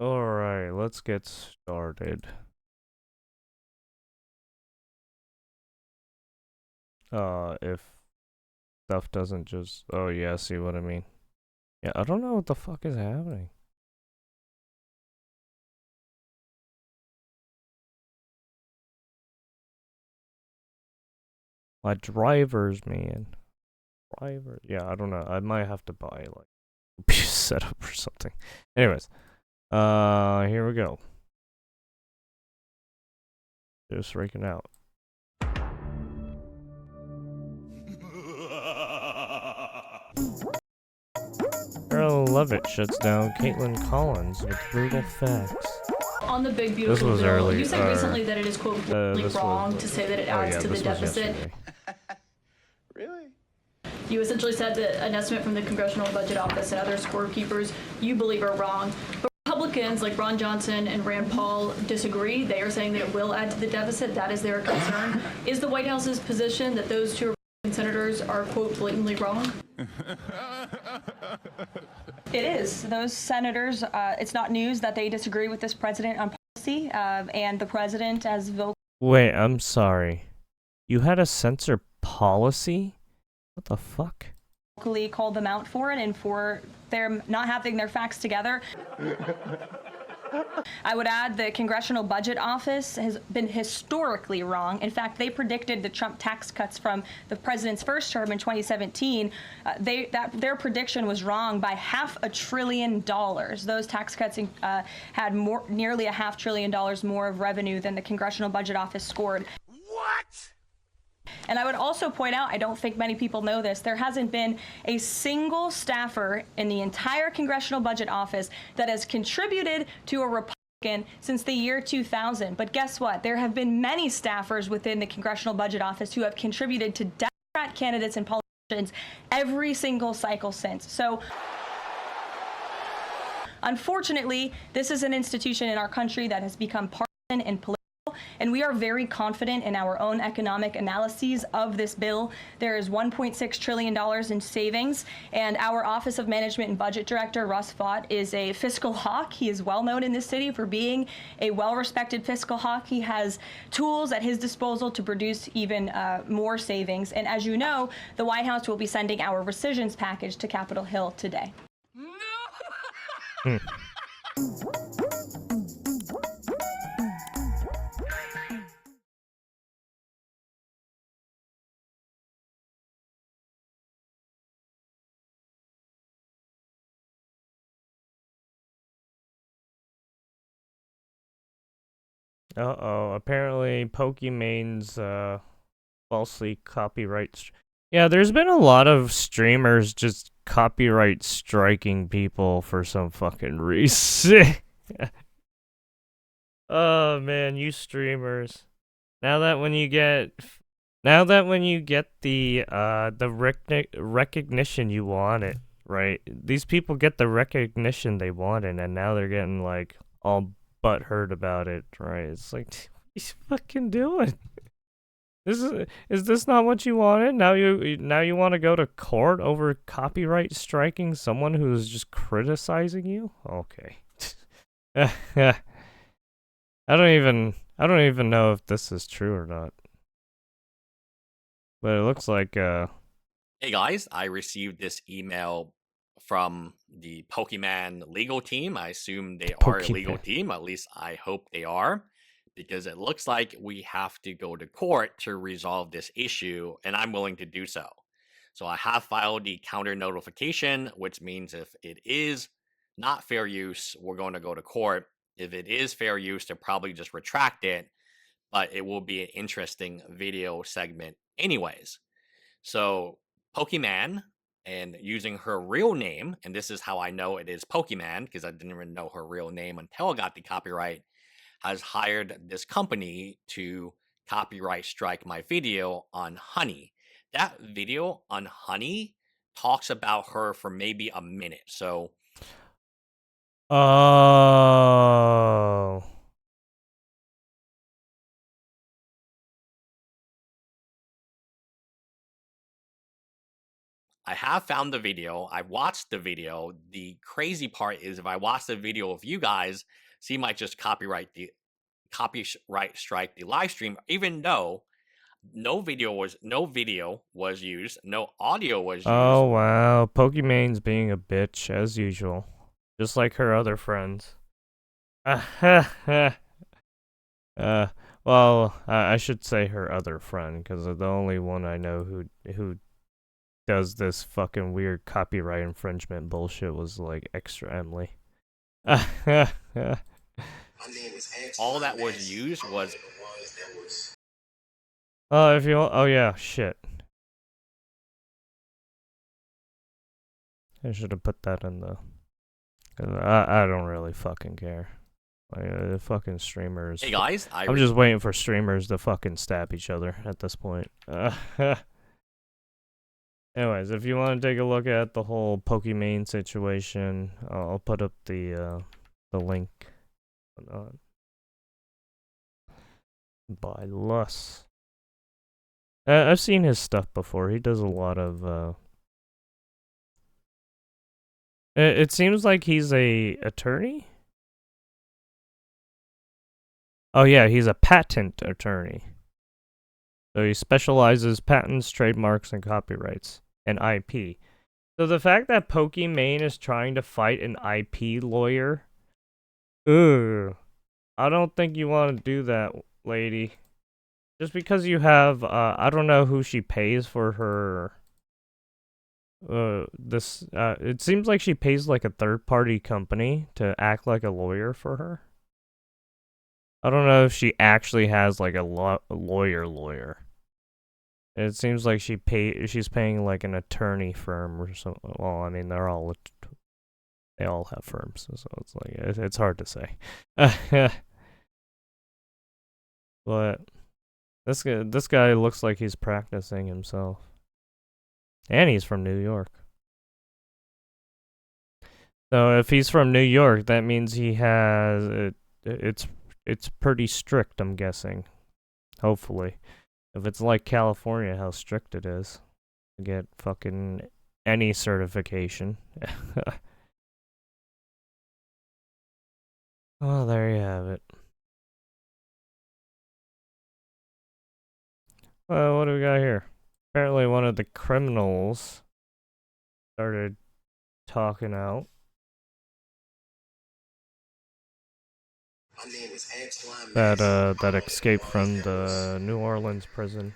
Alright, let's get started. If stuff doesn't just... Oh yeah, see what I mean? Yeah, I don't know what the fuck is happening. My drivers, man. Driver. Yeah, I don't know. I might have to buy, like, a setup or something. Anyways. Here we go. Just raking out. Earl Levitt shuts down Caitlin Collins with brutal facts. On the big beautiful This was bill, early, you said recently that it is quote wrong to say that it adds to the deficit. Really? You essentially said that an estimate from the Congressional Budget Office and other scorekeepers you believe are wrong. But Republicans like Ron Johnson and Rand Paul disagree. They are saying that it will add to the deficit. That is their concern. Is the White House's position that those two Republican senators are quote blatantly wrong? It is. Those senators, it's not news that they disagree with this president on policy, and the president as vocal. Wait, I'm sorry. You had a censor policy? What the fuck? Called them out for it and for their not having their facts together. I would add the Congressional Budget Office has been historically wrong. In fact, they predicted the Trump tax cuts from the president's first term in 2017. Their prediction was wrong by $500 billion. Those tax cuts had nearly $500 billion more of revenue than the Congressional Budget Office scored. What? And I would also point out, I don't think many people know this, there hasn't been a single staffer in the entire Congressional Budget Office that has contributed to a Republican since the year 2000. But guess what? There have been many staffers within the Congressional Budget Office who have contributed to Democrat candidates and politicians every single cycle since. So, unfortunately, this is an institution in our country that has become partisan and political. And we are very confident in our own economic analyses of this bill. There is $1.6 trillion in savings, and our Office of Management and Budget Director, Russ Vought, is a fiscal hawk. He is well known in this city for being a well-respected fiscal hawk. He has tools at his disposal to produce even more savings. And as you know, the White House will be sending our rescissions package to Capitol Hill today. Hmm. Uh-oh, apparently Pokemon's, falsely copyright... Yeah, there's been a lot of streamers just copyright striking people for some fucking reason. Oh man, you streamers. Now that when you get the recognition you wanted, right? These people get the recognition they wanted, and now they're getting like all butthurt about it, right? It's like, what are you fucking doing? Is this not what you wanted? Now you want to go to court over copyright striking someone who's just criticizing you? Okay. I don't even know if this is true or not. But it looks like Hey guys, I received this email from the Pokemon legal team. I assume they are a legal team, at least I hope they are, because it looks like we have to go to court to resolve this issue, and I'm willing to do so. So I have filed the counter notification, which means if it is not fair use, we're going to go to court. If it is fair use, they'll probably just retract it, but it will be an interesting video segment anyways. So Pokemon, and using her real name, and this is how I know it is Pokemon, because I didn't even know her real name until I got the copyright, has hired this company to copyright strike my video on Honey. That video on Honey talks about her for maybe a minute. So oh. I have found the video. I watched the video. The crazy part is if I watch the video of you guys, so you might just copyright strike the live stream, even though no video was used, no audio was used. Oh wow, Pokemon's being a bitch as usual, just like her other friends. Uh, well, I should say her other friend, because the only one I know who does this fucking weird copyright infringement bullshit was like Extra Emily. All that was used was Oh, if you oh yeah, shit. I should have put that in the. 'Cause I don't really fucking care. Like, the fucking streamers. hey guys, I'm just waiting for streamers to fucking stab each other at this point. Anyways, if you want to take a look at the whole Pokimane situation, I'll put up the link. By Lus. I've seen his stuff before. He does a lot of. It seems like he's a attorney. Oh yeah, he's a patent attorney. So he specializes patents, trademarks, and copyrights, and IP. So the fact that Pokimane is trying to fight an IP lawyer, ugh, I don't think you want to do that, lady. Just because you have, I don't know who she pays for her. It seems like she pays like a third-party company to act like a lawyer for her. I don't know if she actually has like a lawyer. It seems like she's paying like an attorney firm or something. Well, I mean they all have firms, so it's like it's hard to say. But this guy looks like he's practicing himself, and he's from New York. So if he's from New York, that means he has it. It's pretty strict, I'm guessing. Hopefully. If it's like California, how strict it is to get fucking any certification. Oh, there you have it. Well, what do we got here? Apparently one of the criminals started talking out. That escaped from the New Orleans prison.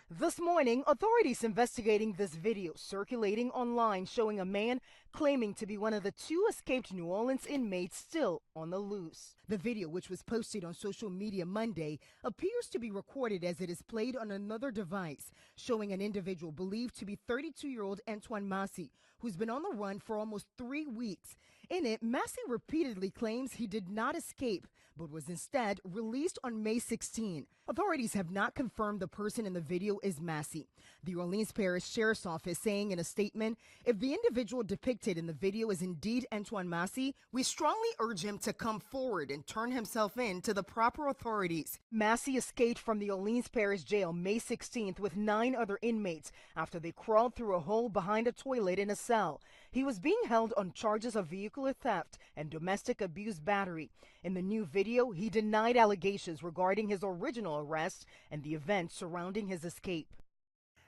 This morning, authorities investigating this video circulating online showing a man claiming to be one of the two escaped New Orleans inmates still on the loose. The video, which was posted on social media Monday, appears to be recorded as it is played on another device, showing an individual believed to be 32-year-old Antoine Massey, who's been on the run for almost 3 weeks. In it, Massey repeatedly claims he did not escape, but was instead released on May 16. Authorities have not confirmed the person in the video is Massey. The Orleans Parish Sheriff's Office saying in a statement, if the individual depicted in the video is indeed Antoine Massey, we strongly urge him to come forward and turn himself in to the proper authorities. Massey escaped from the Orleans Parish Jail May 16th with 9 other inmates after they crawled through a hole behind a toilet in a cell. He was being held on charges of vehicular theft and domestic abuse battery. In the new video, he denied allegations regarding his original arrest and the events surrounding his escape.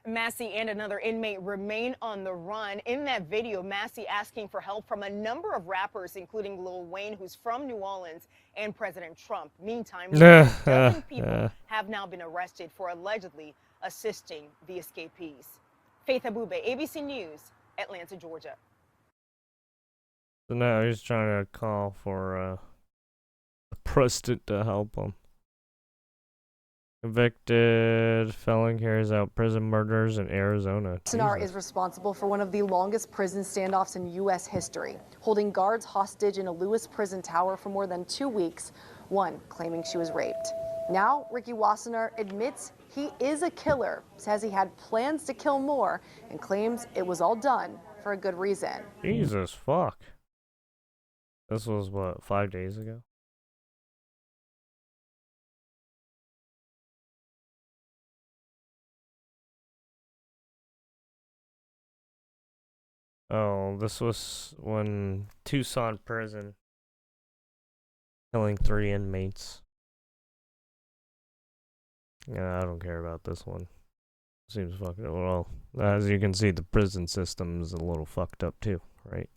Massey and another inmate remain on the run. In that video, Massey asking for help from a number of rappers, including Lil Wayne, who's from New Orleans, and President Trump. Meantime, more than a dozen people have now been arrested for allegedly assisting the escapees. Faith Abube, ABC News, Atlanta, Georgia. So now he's trying to call for the president to help him. Convicted felon carries out prison murders in Arizona. Sonar is responsible for one of the longest prison standoffs in U.S. history, holding guards hostage in a Lewis prison tower for more than 2 weeks, one claiming she was raped. Now, Ricky Wassenaar admits he is a killer, says he had plans to kill more, and claims it was all done for a good reason. Jesus fuck. This was what, 5 days ago? Oh, this was when Tucson prison killing 3 inmates. Yeah, I don't care about this one. Seems fucking well. As you can see, the prison system's a little fucked up too, right?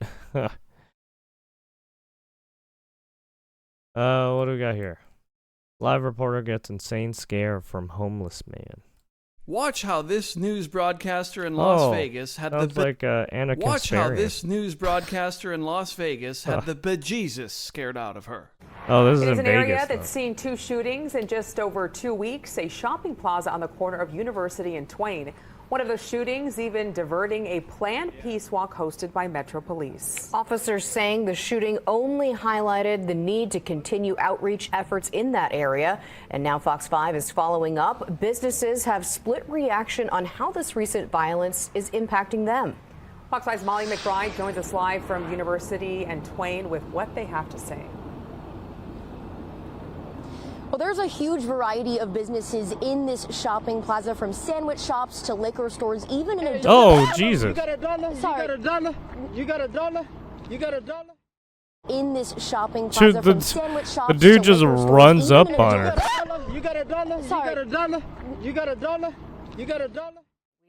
What do we got here? Live reporter gets insane scare from homeless man. Watch how this news broadcaster in Las Vegas had sounds like Anna Watch how Kasparian. this news broadcaster in Las Vegas had the bejesus scared out of her. Oh, this is It in is an Vegas, area though. that's seen 2 shootings in just over 2 weeks. A shopping plaza on the corner of University and Twain. One of the shootings even diverting a planned peace walk hosted by Metro Police. Officers saying the shooting only highlighted the need to continue outreach efforts in that area. And now Fox 5 is following up. Businesses have split reaction on how this recent violence is impacting them. Fox 5's Molly McBride joins us live from University and Twain with what they have to say. Well, there's a huge variety of businesses in this shopping plaza, from sandwich shops to liquor stores, even in a... Oh, Jesus. You got a dollar? Sorry. You got a dollar? You got a dollar? You got a dollar? In this shopping plaza, from sandwich shops the dude to just liquor stores, runs even up in a on her. You got a dollar? Sorry. You got a dollar? You got a dollar? You got a dollar?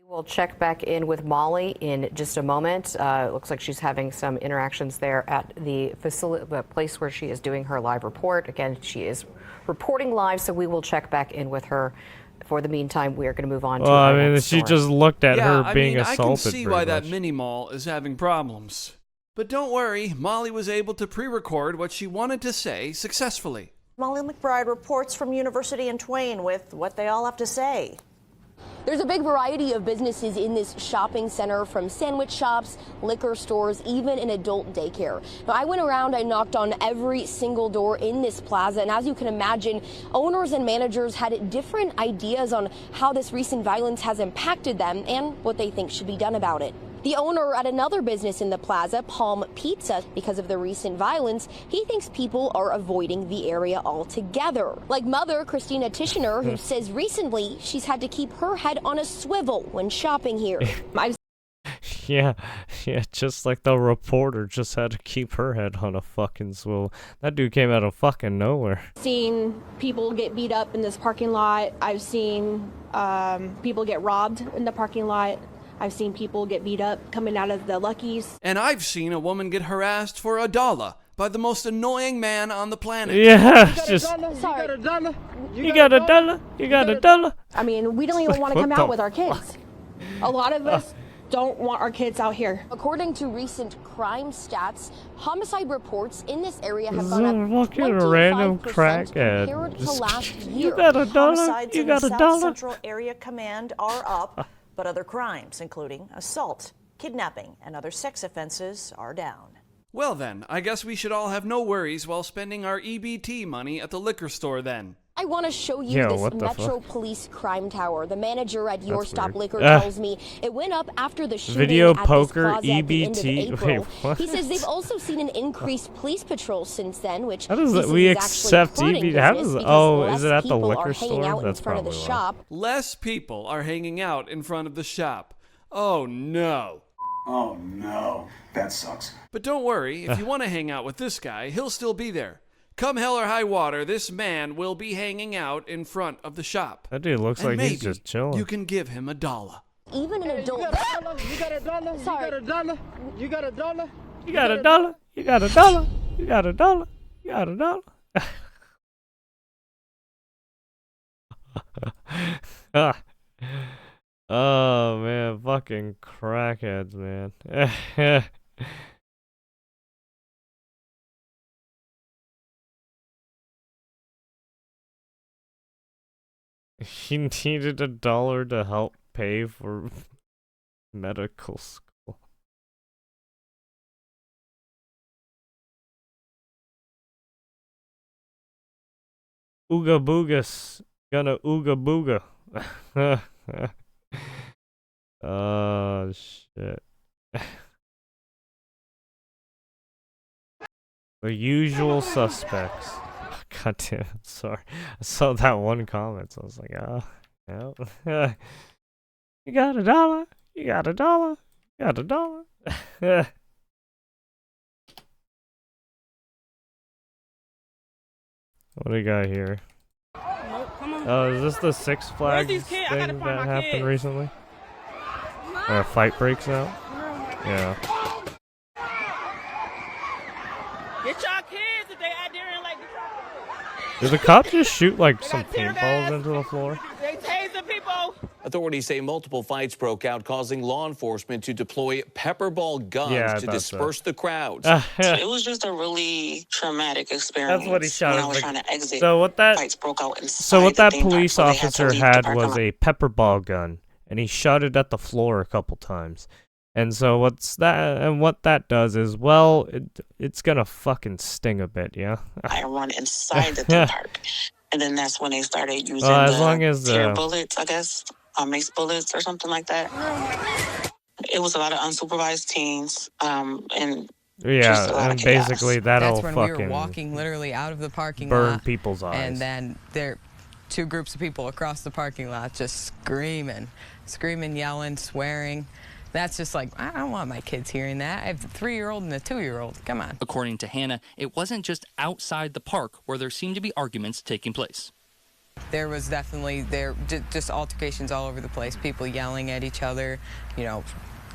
We'll check back in with Molly in just a moment. It looks like she's having some interactions there at the facility, the place where she is doing her live report. Again, she is reporting live, so we will check back in with her. For the meantime, we are going to move on to I our mean, next she story. just looked at her being I assaulted. can see pretty why that much. mini mall is having problems. But don't worry, Molly was able to pre-record what she wanted to say successfully. Molly McBride reports from University and Twain with what they all have to say. There's a big variety of businesses in this shopping center, from sandwich shops, liquor stores, even an adult daycare. Now, I went around, I knocked on every single door in this plaza, and as you can imagine, owners and managers had different ideas on how this recent violence has impacted them and what they think should be done about it. The owner at another business in the plaza, Palm Pizza, because of the recent violence, he thinks people are avoiding the area altogether. Like mother Christina Tishner, who says recently she's had to keep her head on a swivel when shopping here. Yeah, just like the reporter just had to keep her head on a fucking swivel. That dude came out of fucking nowhere. Seen people get beat up in this parking lot. I've seen people get robbed in the parking lot. I've seen people get beat up coming out of the Lucky's. And I've seen a woman get harassed for a dollar by the most annoying man on the planet. Yeah, just... You got a dollar? You got a dollar? You got a dollar? I mean, we don't even want to come out with our kids. A lot of us don't want our kids out here. According to recent crime stats, homicide reports in this area have This gone is up fucking random 25% crackhead. compared to Just- last year. You got a dollar? Homicides You in got the a South dollar? Central Area Command are up, but other crimes, including assault, kidnapping, and other sex offenses, are down. Well then, I guess we should all have no worries while spending our EBT money at the liquor store then. I want to show you Yo, this what the Metro fuck? Police crime tower. The manager at Your That's Stop weird. Liquor Ah. tells me it went up after the shooting Video at poker, this plaza at the end of EBT. April. Wait, what? He says they've also seen an increased police patrol since then, which How does he that- says we is actually accept hurting EBT? How business does- because oh, less is it at the people liquor are hanging store? out That's in front of the probably why. shop. Less people are hanging out in front of the shop. Oh no. Oh no, that sucks. But don't worry, if you want to hang out with this guy, he'll still be there. Come hell or high water, this man will be hanging out in front of the shop. That dude looks And like maybe he's just chilling. you can give him a dollar. Even an adult. You got a dollar? You got a dollar? Sorry. You got a dollar? You got a dollar? You got a dollar? You got a dollar? You got a dollar? You got a dollar? Ah. Oh man, fucking crackheads, man. He needed a dollar to help pay for medical school. Ooga boogas. Gonna ooga booga. Oh shit. The usual suspects. God damn, sorry. I saw that one comment, so I was like, oh, yeah. You got a dollar? You got a dollar? You got a dollar? What do we got here? Oh, is this the Six Flags thing that happened recently? Where a fight breaks out? Yeah. Get y'all kids if they out there and like. Did the cop just shoot like some paintballs into the floor? They tasing people. Authorities say multiple fights broke out, causing law enforcement to deploy pepperball guns to disperse the crowds. It was just a really traumatic experience. That's what he shot. When I was trying to exit, so what that fights broke out so what that police so they had to officer leave the had parking was lot. a pepperball gun, and he shot it at the floor a couple times. And so what that does is, well, it's gonna fucking sting a bit, yeah. I run inside the theme park, and then that's when they started using as long as tear bullets, I guess, mace bullets or something like that. It was a lot of unsupervised teens, and just a lot and of chaos. basically that'll That's when fucking we were walking literally out of the parking burn lot, people's eyes. and then there, two groups of people across the parking lot just screaming, yelling, swearing. That's just like, I don't want my kids hearing that. I have a 3-year-old and a 2-year-old. Come on. According to Hannah, it wasn't just outside the park where there seemed to be arguments taking place. There was definitely just altercations all over the place. People yelling at each other, you know,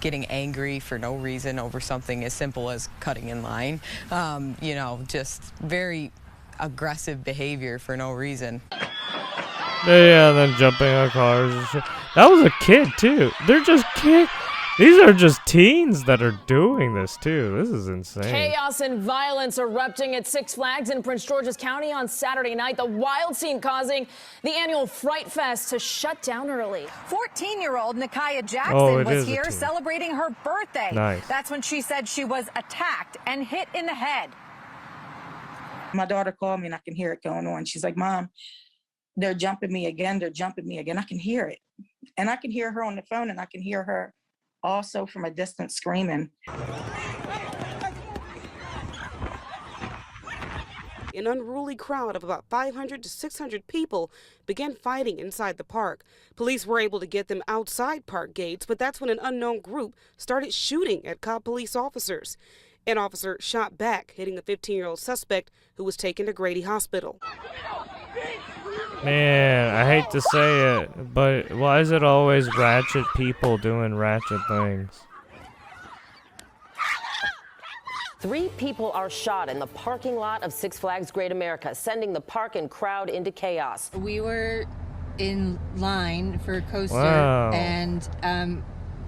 getting angry for no reason over something as simple as cutting in line. You know, just very aggressive behavior for no reason. Yeah, then jumping on cars and shit. That was a kid too. They're just kids. These are just teens that are doing this too. This is insane. Chaos and violence erupting at Six Flags in Prince George's County on Saturday night. The wild scene causing the annual Fright Fest to shut down early. 14-year-old Nakia Jackson was here teen. celebrating her birthday. Nice. That's when she said she was attacked and hit in the head. My daughter called me and I can hear it going on. She's like, Mom, they're jumping me again. They're jumping me again. I can hear it. And I can hear her on the phone, and I can hear her also from a distance screaming. An unruly crowd of about 500 to 600 people began fighting inside the park. Police were able to get them outside park gates, but that's when an unknown group started shooting at cop police officers. An officer shot back, hitting a 15-year-old suspect who was taken to Grady Hospital. Man, I hate to say it, but why is it always ratchet people doing ratchet things? 3 people are shot in the parking lot of Six Flags Great America, sending the park and crowd into chaos. We were in line for a coaster, and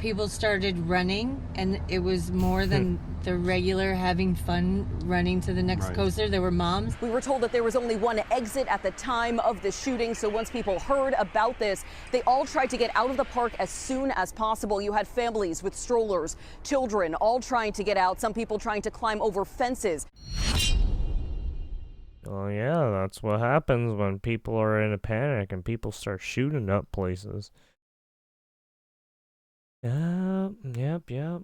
people started running, and it was more than the regular having fun running to the next coaster. There were moms. We were told that there was only one exit at the time of the shooting, so once people heard about this, they all tried to get out of the park as soon as possible. You had families with strollers, children, all trying to get out, some people trying to climb over fences. Oh yeah, that's what happens when people are in a panic and people start shooting up places. Yep.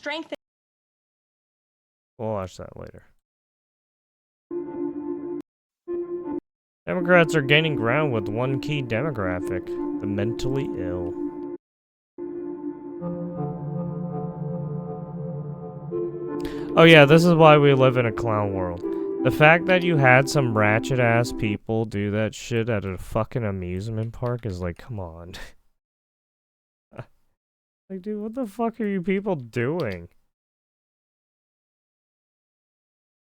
Strength. We'll watch that later. Democrats are gaining ground with one key demographic, the mentally ill. Oh yeah, this is why we live in a clown world. The fact that you had some ratchet ass people do that shit at a fucking amusement park is like, come on. Like, dude, what the fuck are you people doing?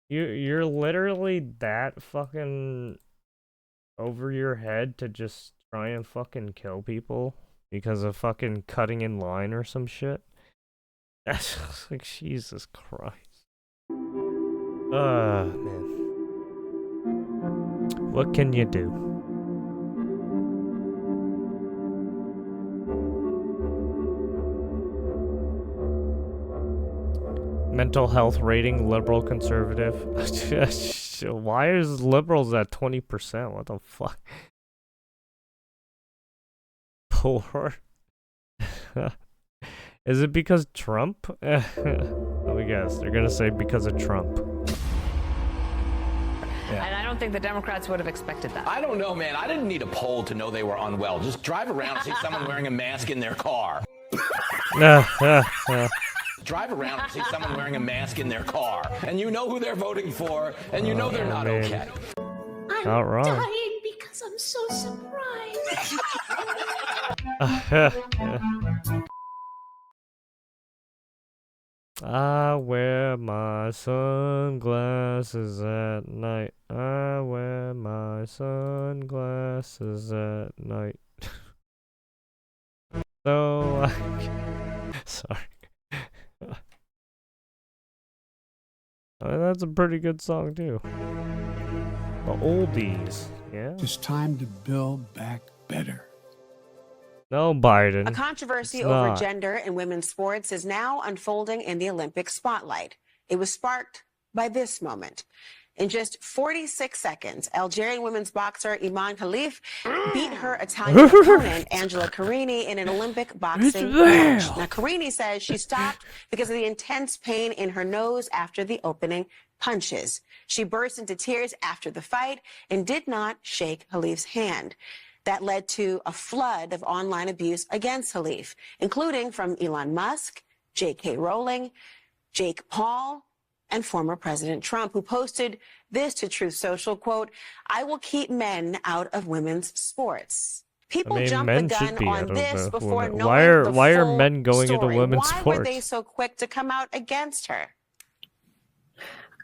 You're literally that fucking over your head to just try and fucking kill people because of fucking cutting in line or some shit? That's like, Jesus Christ. Man. What can you do? Mental health rating, liberal, conservative. Why is liberals at 20%? What the fuck? Poor. Is it because Trump? Let me guess. They're gonna say because of Trump. And I don't think the Democrats would have expected that. I don't know, man. I didn't need a poll to know they were unwell. Just drive around and see someone wearing a mask in their car. Drive around and see someone wearing a mask in their car, and you know who they're voting for, and you know they're not okay. I'm Not wrong. dying because I'm so surprised. I wear my sunglasses at night. I wear my sunglasses at night. So sorry. That's a pretty good song too. The oldies, yeah. It's time to build back better. No, Biden. A controversy It's over not. gender in women's sports is now unfolding in the Olympic spotlight. It was sparked by this moment. In just 46 seconds, Algerian women's boxer Iman Khalif beat her Italian opponent, Angela Carini, in an Olympic boxing match. Now, Carini says she stopped because of the intense pain in her nose after the opening punches. She burst into tears after the fight and did not shake Khalif's hand. That led to a flood of online abuse against Khalif, including from Elon Musk, J.K. Rowling, Jake Paul, and former President Trump, who posted this to Truth Social, quote, "I will keep men out of women's sports." People jumped the men should gun be out on of this the before women. knowing Why are full men going into story. women's Why sports? were they so quick to come out against her?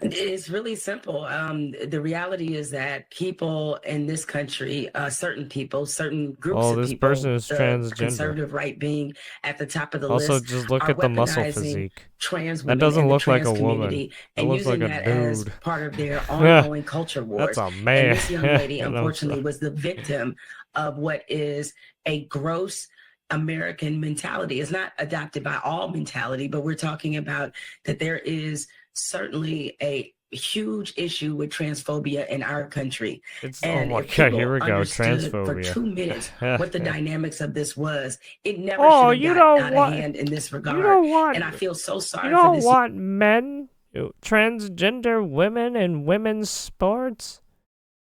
It's really simple. The reality is that people in this country, certain people, certain groups Oh, of this people, person is the transgender. conservative right being at the top of the Also, list, just look are at the muscle weaponizing physique. trans That women doesn't and the look like trans a woman. community That and looks using like a that as dude. part of their ongoing culture wars. That's a And man. this young lady, And I'm unfortunately, sorry. was the victim of what is a gross American mentality. It's not adopted by all mentality, but we're talking about that there is certainly a huge issue with transphobia in our country. It's, And oh my if god, people here we go, understood for transphobia. 2 minutes what the dynamics of this was, it never Oh, should you have got don't out want- of hand in this regard. You don't want. And I feel so sorry You for don't this. want men, transgender women in women's sports.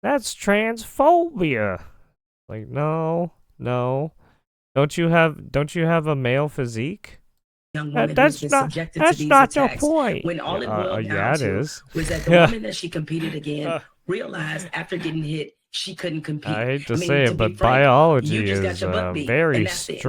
That's transphobia. Like no. Don't you have a male physique? Young woman That's who's been not. subjected That's to these not the attacks, point. when all it Yeah, boiled yeah, down it to is. was that the woman that she competed against realized after getting hit she couldn't compete. I hate to I mean, say to it, be but frank, biology you just got is your butt beat, very and that's strict.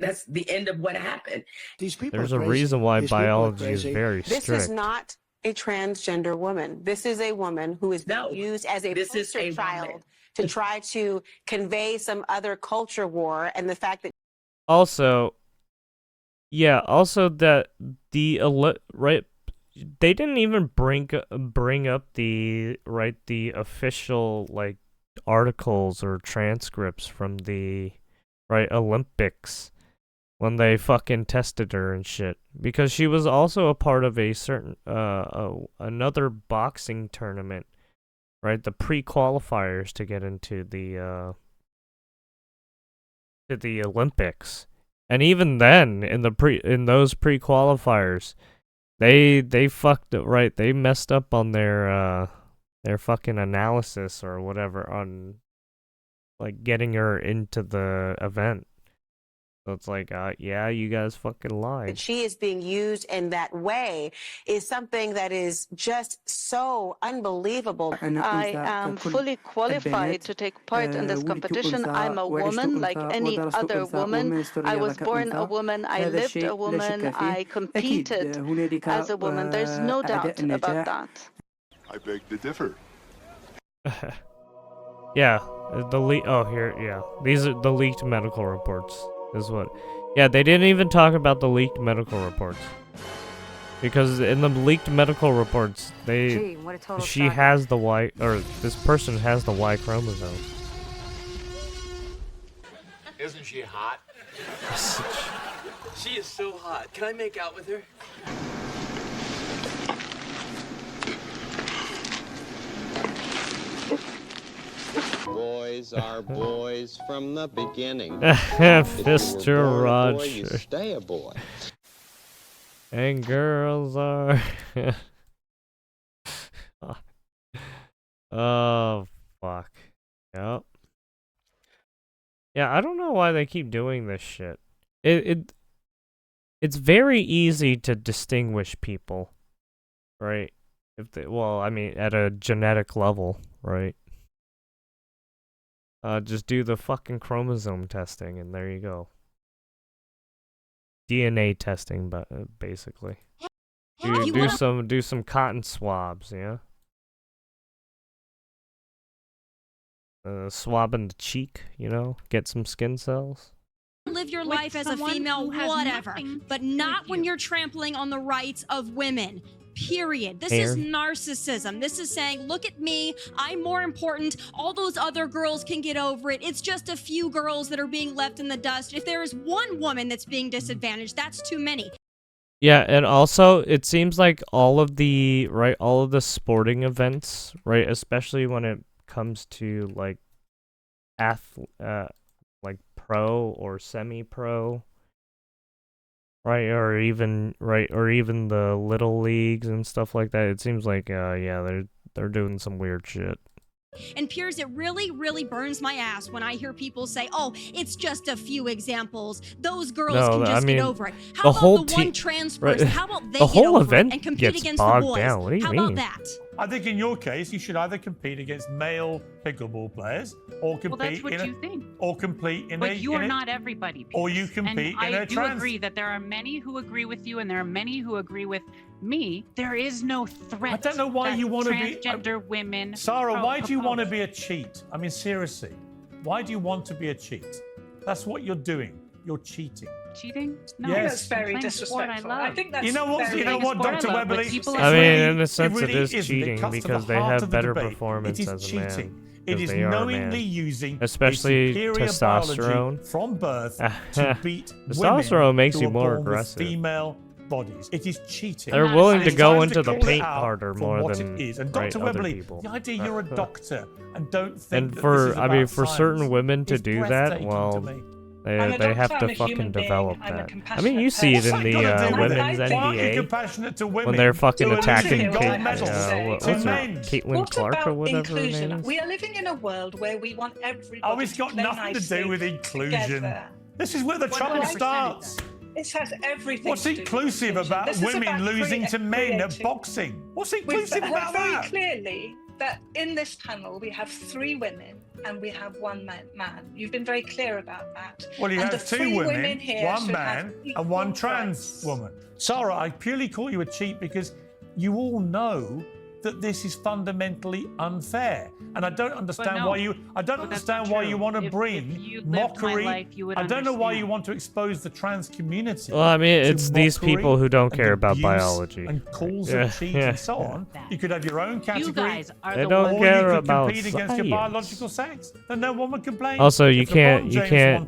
that's the end of what happened. These people There's are a crazy. reason why These people are biology is crazy. very This strict. is not a transgender woman. This is a woman who is being used as a this is poster a child woman. to try to convey some other culture war, and the fact that Also, yeah. Also, that right. They didn't even bring up the official like articles or transcripts from the Olympics when they fucking tested her and shit, because she was also a part of a certain another boxing tournament, right? The pre-qualifiers to get into the Olympics. And even then, in those pre-qualifiers, they fucked it, right? They messed up on their fucking analysis or whatever on like getting her into the event. So it's like, yeah, you guys fucking lied. she is being used in that way is something that is just so unbelievable. I am fully qualified to take part in this competition. I'm a woman like any other woman. I was born a woman. I lived a woman. I competed as a woman. There's no doubt about that. I beg to differ. Yeah, these are the leaked medical reports. Is what? Yeah, they didn't even talk about the leaked medical reports. Because in the leaked medical reports, she has the Y, or this person has the Y chromosome. Isn't she hot? She is so hot. Can I make out with her? Boys are boys from the beginning. Mr. Roger. You stay a boy. And girls are... Oh, fuck. Yep. Yeah, I don't know why they keep doing this shit. It's very easy to distinguish people, right? If they, well, I mean, at a genetic level, right? Just do the fucking chromosome testing, and there you go. DNA testing, but basically, do some cotton swabs, yeah. Swabbing the cheek, you know, get some skin cells. Live your life as a female, whatever, but not when you're trampling on the rights of women. Period. This is narcissism. This is saying, look at me, I'm more important. All those other girls can get over it. It's just a few girls that are being left in the dust. If there is one woman that's being disadvantaged, that's too many. Yeah, and also it seems like all of the sporting events, right, especially when it comes to like like pro or semi-pro, right, or even the little leagues and stuff like that. It seems like yeah, they're doing some weird shit. And Piers, it really, really burns my ass when I hear people say, "Oh, it's just a few examples. Those girls can just get over it." How about the one trans person? How about they get over it and compete against the boys? Down. What do you mean? How about that? I think in your case, you should either compete against male pickleball players or compete that's what you think. Or compete in but you are not everybody. Or you compete and in a I do agree that there are many who agree with you and there are many who agree with me. There is no threat. I don't know why you want to be transgender women. Sarah, why do you want to be a cheat? I mean, seriously, why do you want to be a cheat? That's what you're doing. You're cheating. Cheating? No, yes. That's very disrespectful. I think that's you know what, Dr. Webley? I mean, in a sense, it is cheating because they have better performance as a man. It is knowingly using especially testosterone from birth to beat testosterone makes you more aggressive. Female bodies. It is cheating. They're willing to go into the paint harder more than it is. And Dr. Webley, people. The idea you're a doctor and don't think and for I mean for certain women to do that, well, they have to fucking develop that. I mean, you see it in the women's NBA when they're fucking attacking Caitlin Clark or whatever her name is. We are living in a world where we want everybody. Oh, it's got nothing to do with inclusion. This is where the trouble starts. This has everything. What's inclusive about women losing to men at boxing? What's inclusive about that? Very clearly that in this panel we have 3 women and we have 1 man. You've been very clear about that. Well, you and have 2 women, 1 man, and 1 trans rights. woman. Sarah, I purely call you a cheat because you all know that this is fundamentally unfair, and I don't understand why you. I don't understand why you want to bring mockery. I don't know why you want to expose the trans community. Well, I mean, it's these people who don't care about biology and calls of cheat and so on. You could have your own category. You guys are they don't care about compete against your biological sex, and no one would complain. Also, you can't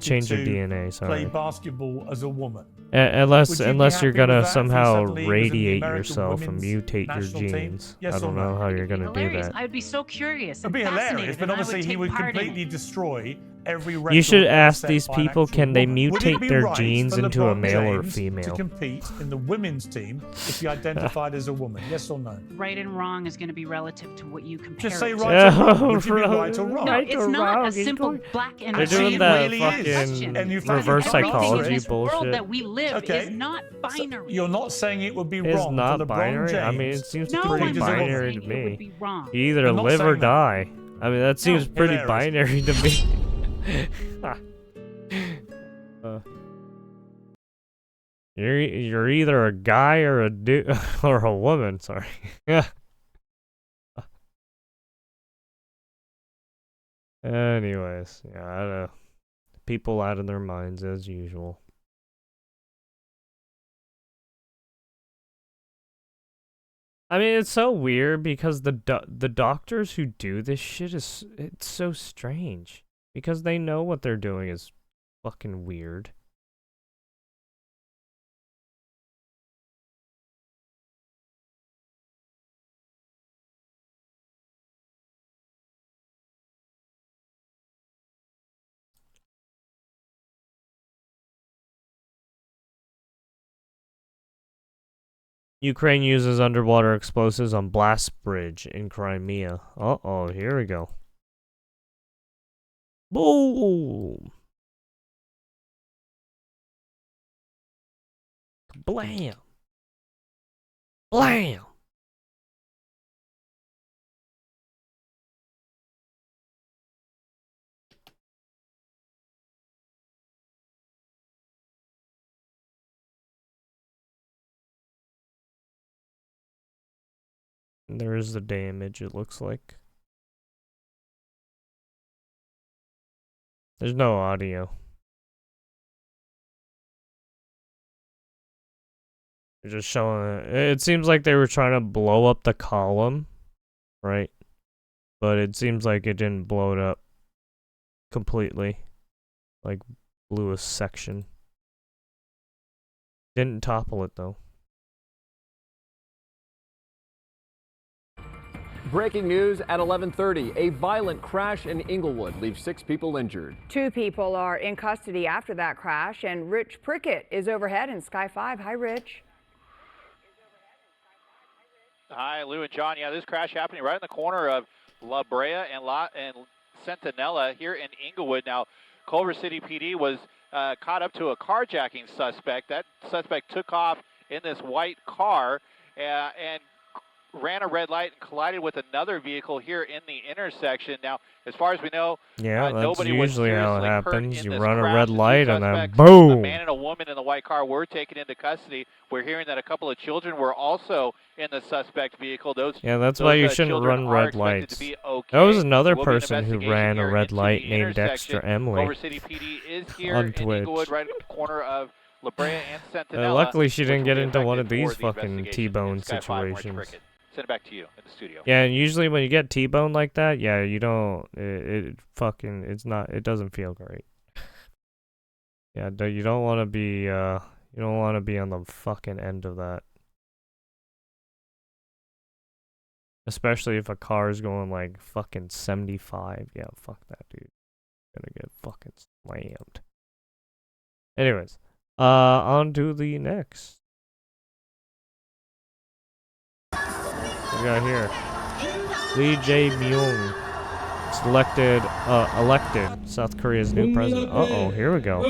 change your DNA. Sorry. Play basketball as a woman. Unless you're gonna somehow radiate yourself and mutate your genes. Yes, I don't know how you're gonna do that. I'd be so curious. It'd be hilarious, but obviously he would completely destroy every. You should ask these people: can they mutate their genes into a male or female? To compete in the women's team if he identified as a woman, yes or no? Right and wrong is going to be relative to what you compare. Just say right or wrong. Would you be right or wrong? No, it's not a simple black and white. They're doing that fucking reverse psychology bullshit. That we live is not binary. So you're not saying it would be wrong. It's not for LeBron binary. James I mean, it seems to pretty compete binary to It would me. be wrong. You either live or die. I mean, that seems pretty binary to me. You're either a guy or a dude or a woman. Sorry. Anyways, yeah, I don't know. People out of their minds as usual. I mean, it's so weird because the doctors who do this shit it's so strange because they know what they're doing is fucking weird. Ukraine uses underwater explosives on blast bridge in Crimea. Uh-oh, here we go. Boom! Blam! Blam! There is the damage, it looks like. There's no audio. They're just showing it. It seems like they were trying to blow up the column, right? But it seems like it didn't blow it up completely. Like, blew a section. Didn't topple it, though. Breaking news at 11:30. A violent crash in Inglewood leaves 6 people injured. 2 people are in custody after that crash, and Rich Prickett is overhead in Sky 5. Hi, Rich. Hi, Lou and John. Yeah, this crash happening right in the corner of La Brea and Centinela here in Inglewood. Now, Culver City PD was caught up to a carjacking suspect. That suspect took off in this white car and ran a red light and collided with another vehicle here in the intersection. Now, as far as we know, yeah, that's nobody was usually how it seriously hurt happens. in You this run a crash. red The two light and then suspects, boom! A man and a woman in the white car were taken into custody. We're hearing that a couple of children were also in the suspect vehicle. Yeah, that's why you shouldn't run red lights. That was another person who ran a red light named Extra Emily Culver City PD is here on in Twitch. Inglewood, right at the corner of La Brea and Centinela. Luckily, she didn't which get will be into one of affected these for the fucking investigation T-bone in Sky 5, Orange situations. Cricket. Send it back to you in the studio. Yeah, and usually when you get T-bone like that, yeah, you don't. It doesn't feel great. Yeah, you don't want to be. You don't want to be on the fucking end of that. Especially if a car is going like fucking 75. Yeah, fuck that, dude. Gonna get fucking slammed. Anyways, on to the next. What we got here? Lee Jae-myung elected South Korea's new president. Uh-oh, here we go.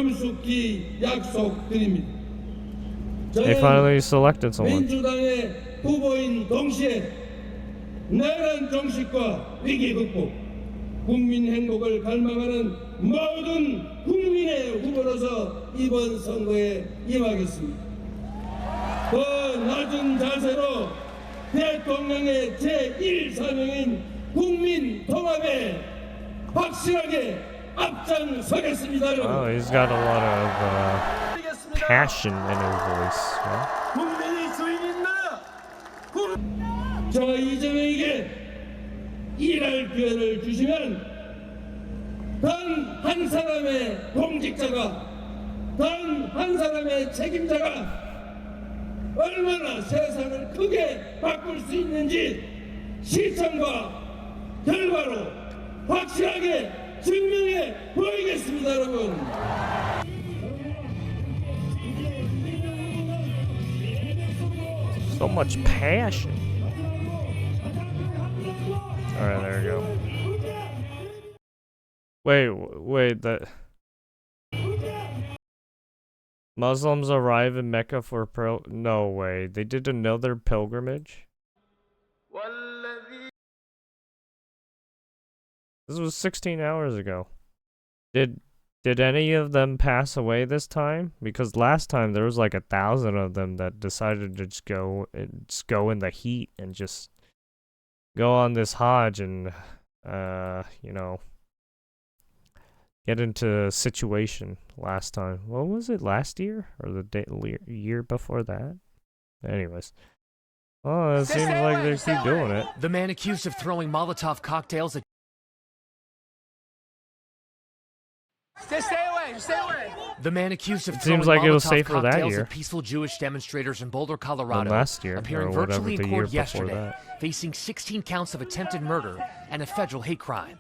They finally selected someone. 민주당의 후보인 동시에 나란 정식과 위기 극복, 국민 행복을 갈망하는 모든 국민의 후보로서 이번 선거에 임하겠습니다. 더 낮은 자세로 대통령의 제1사명인 국민 통합에 확실하게 앞장서겠습니다. Oh, he's got a lot of passion in his voice. Huh? 국민이 주인인다. 저 이재명에게 일할 기회를 주시면 단 한 사람의 공직자가, 단 한 사람의 책임자가 얼마나 세상을 크게 바꿀 수 있는지 시청과 결과로 확실하게 증명해 보이겠습니다, 여러분. So much passion. Alright, there we go. Wait, that... Muslims arrive in Mecca for no way. They did another pilgrimage? This was 16 hours ago. Did any of them pass away this time? Because last time there was like 1,000 of them that decided to just go in the heat and just go on this Hajj and you know, get into a situation last time. What was it, last year? Or the year before that? Anyways. Oh, it seems like they keep doing it. The man accused of throwing Molotov cocktails at... Just stay away, just stay away. The man accused of It throwing seems like it was Molotov safer that cocktails year at peaceful Jewish demonstrators in Boulder, Colorado, last year, appearing or whatever virtually in the year court before yesterday, that. facing 16 counts of attempted murder and a federal hate crime.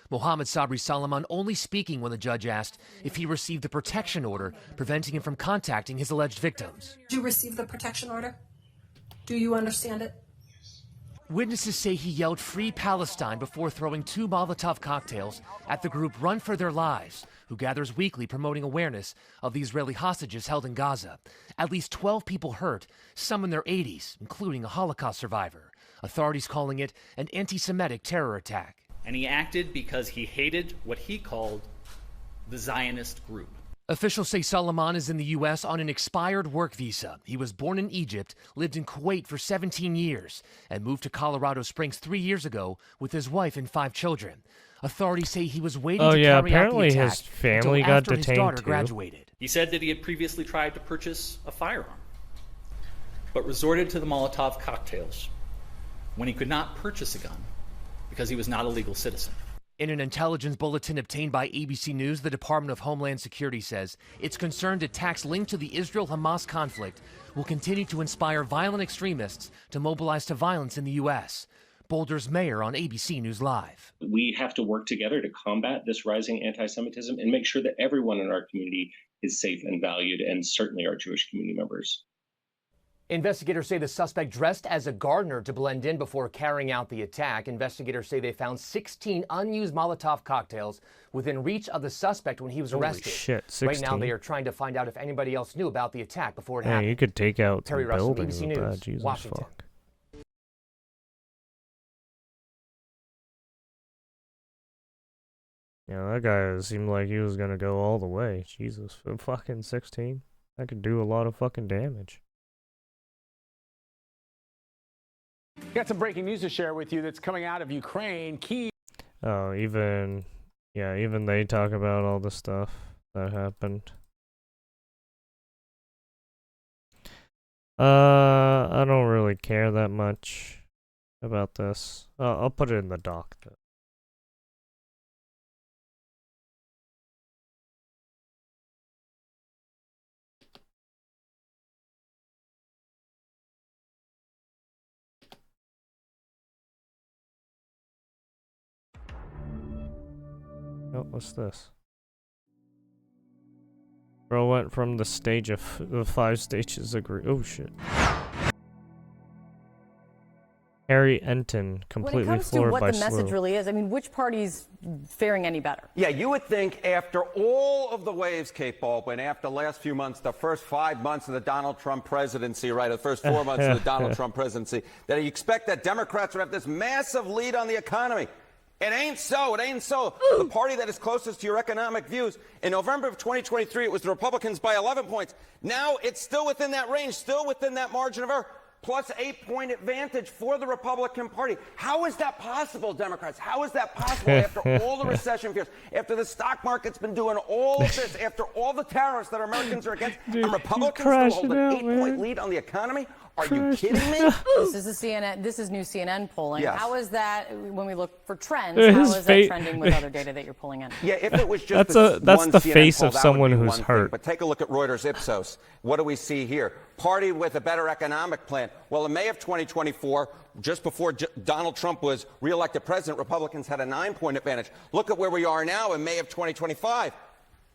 Mohammed Sabri Salman only speaking when the judge asked if he received the protection order preventing him from contacting his alleged victims. Did you receive the protection order? Do you understand it? Witnesses say he yelled "Free Palestine" before throwing 2 Molotov cocktails at the group Run for Their Lives, who gathers weekly promoting awareness of the Israeli hostages held in Gaza. At least 12 people hurt, some in their 80s, including a Holocaust survivor. Authorities calling it an anti-Semitic terror attack. And he acted because he hated what he called the Zionist group. Officials say Salman is in the U.S. on an expired work visa. He was born in Egypt, lived in Kuwait for 17 years, and moved to Colorado Springs 3 years ago with his wife and 5 children. Authorities say he was waiting to carry apparently out the attack his family until got after his detained daughter too. graduated. He said that he had previously tried to purchase a firearm, but resorted to the Molotov cocktails when he could not purchase a gun because he was not a legal citizen. In an intelligence bulletin obtained by ABC News, the Department of Homeland Security says it's concerned attacks linked to the Israel-Hamas conflict will continue to inspire violent extremists to mobilize to violence in the U.S. Boulder's mayor on ABC News Live. We have to work together to combat this rising anti-Semitism and make sure that everyone in our community is safe and valued, and certainly our Jewish community members. Investigators say the suspect dressed as a gardener to blend in before carrying out the attack. Investigators say they found 16 unused Molotov cocktails within reach of the suspect when he was arrested. Holy shit, 16. Right now, they are trying to find out if anybody else knew about the attack before it Yeah, happened. you could take out Terry the Russell, building ABC with that. News, Jesus Washington. fuck. Yeah, that guy seemed like he was gonna go all the way. Jesus, for fucking 16, that could do a lot of fucking damage. Got some breaking news to share with you that's coming out of Ukraine. Oh, even they talk about all the stuff that happened. I don't really care that much about this. I'll put it in the doc though. Oh, what's this? Bro went from the stage of the 5 stages agree. Oh shit. Harry Enton completely when it comes to floored what by the message Slew. really is, I mean, which party's faring any better? Yeah, you would think after all of the waves, Kate Baldwin, after the last few months, the first 5 months of the Donald Trump presidency, right, the first 4 months of the Donald Trump presidency, that you expect that Democrats would have this massive lead on the economy. It ain't so. It ain't so. The party that is closest to your economic views, in November of 2023, it was the Republicans by 11 points. Now it's still within that range, still within that margin of error, plus 8-point advantage for the Republican Party. How is that possible, Democrats? How is that possible after all the recession fears, after the stock market's been doing all of this, after all the tariffs that Americans are against, and Republicans still hold an 8-point lead on the economy? Are you kidding me? This is CNN. This is new CNN polling. Yes. How is that when we look for trends? How is that trending with other data that you're pulling in? Yeah, if it was just that's one the CNN face poll, of that someone would be who's one hurt. thing. But take a look at Reuters Ipsos. What do we see here? Party with a better economic plan. Well, in May of 2024, just before Donald Trump was reelected president, Republicans had a 9-point advantage. Look at where we are now in May of 2025.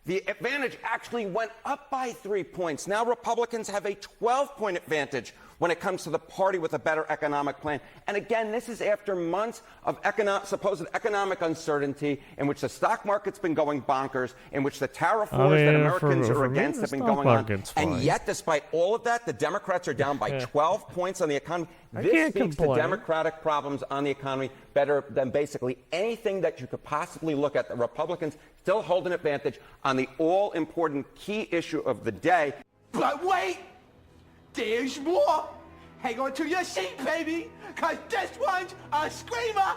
The advantage actually went up by 3 points. Now Republicans have a 12-point advantage when it comes to the party with a better economic plan. And again, this is after months of supposed economic uncertainty in which the stock market's been going bonkers, in which the tariff wars that Americans are against have been going on. And yet, despite all of that, the Democrats are down by 12 points on the economy. This speaks to Democratic problems on the economy better than basically anything that you could possibly look at. The Republicans still hold an advantage on the all-important key issue of the day. But wait, there's more. Hang on to your seat, baby, because this one's a screamer.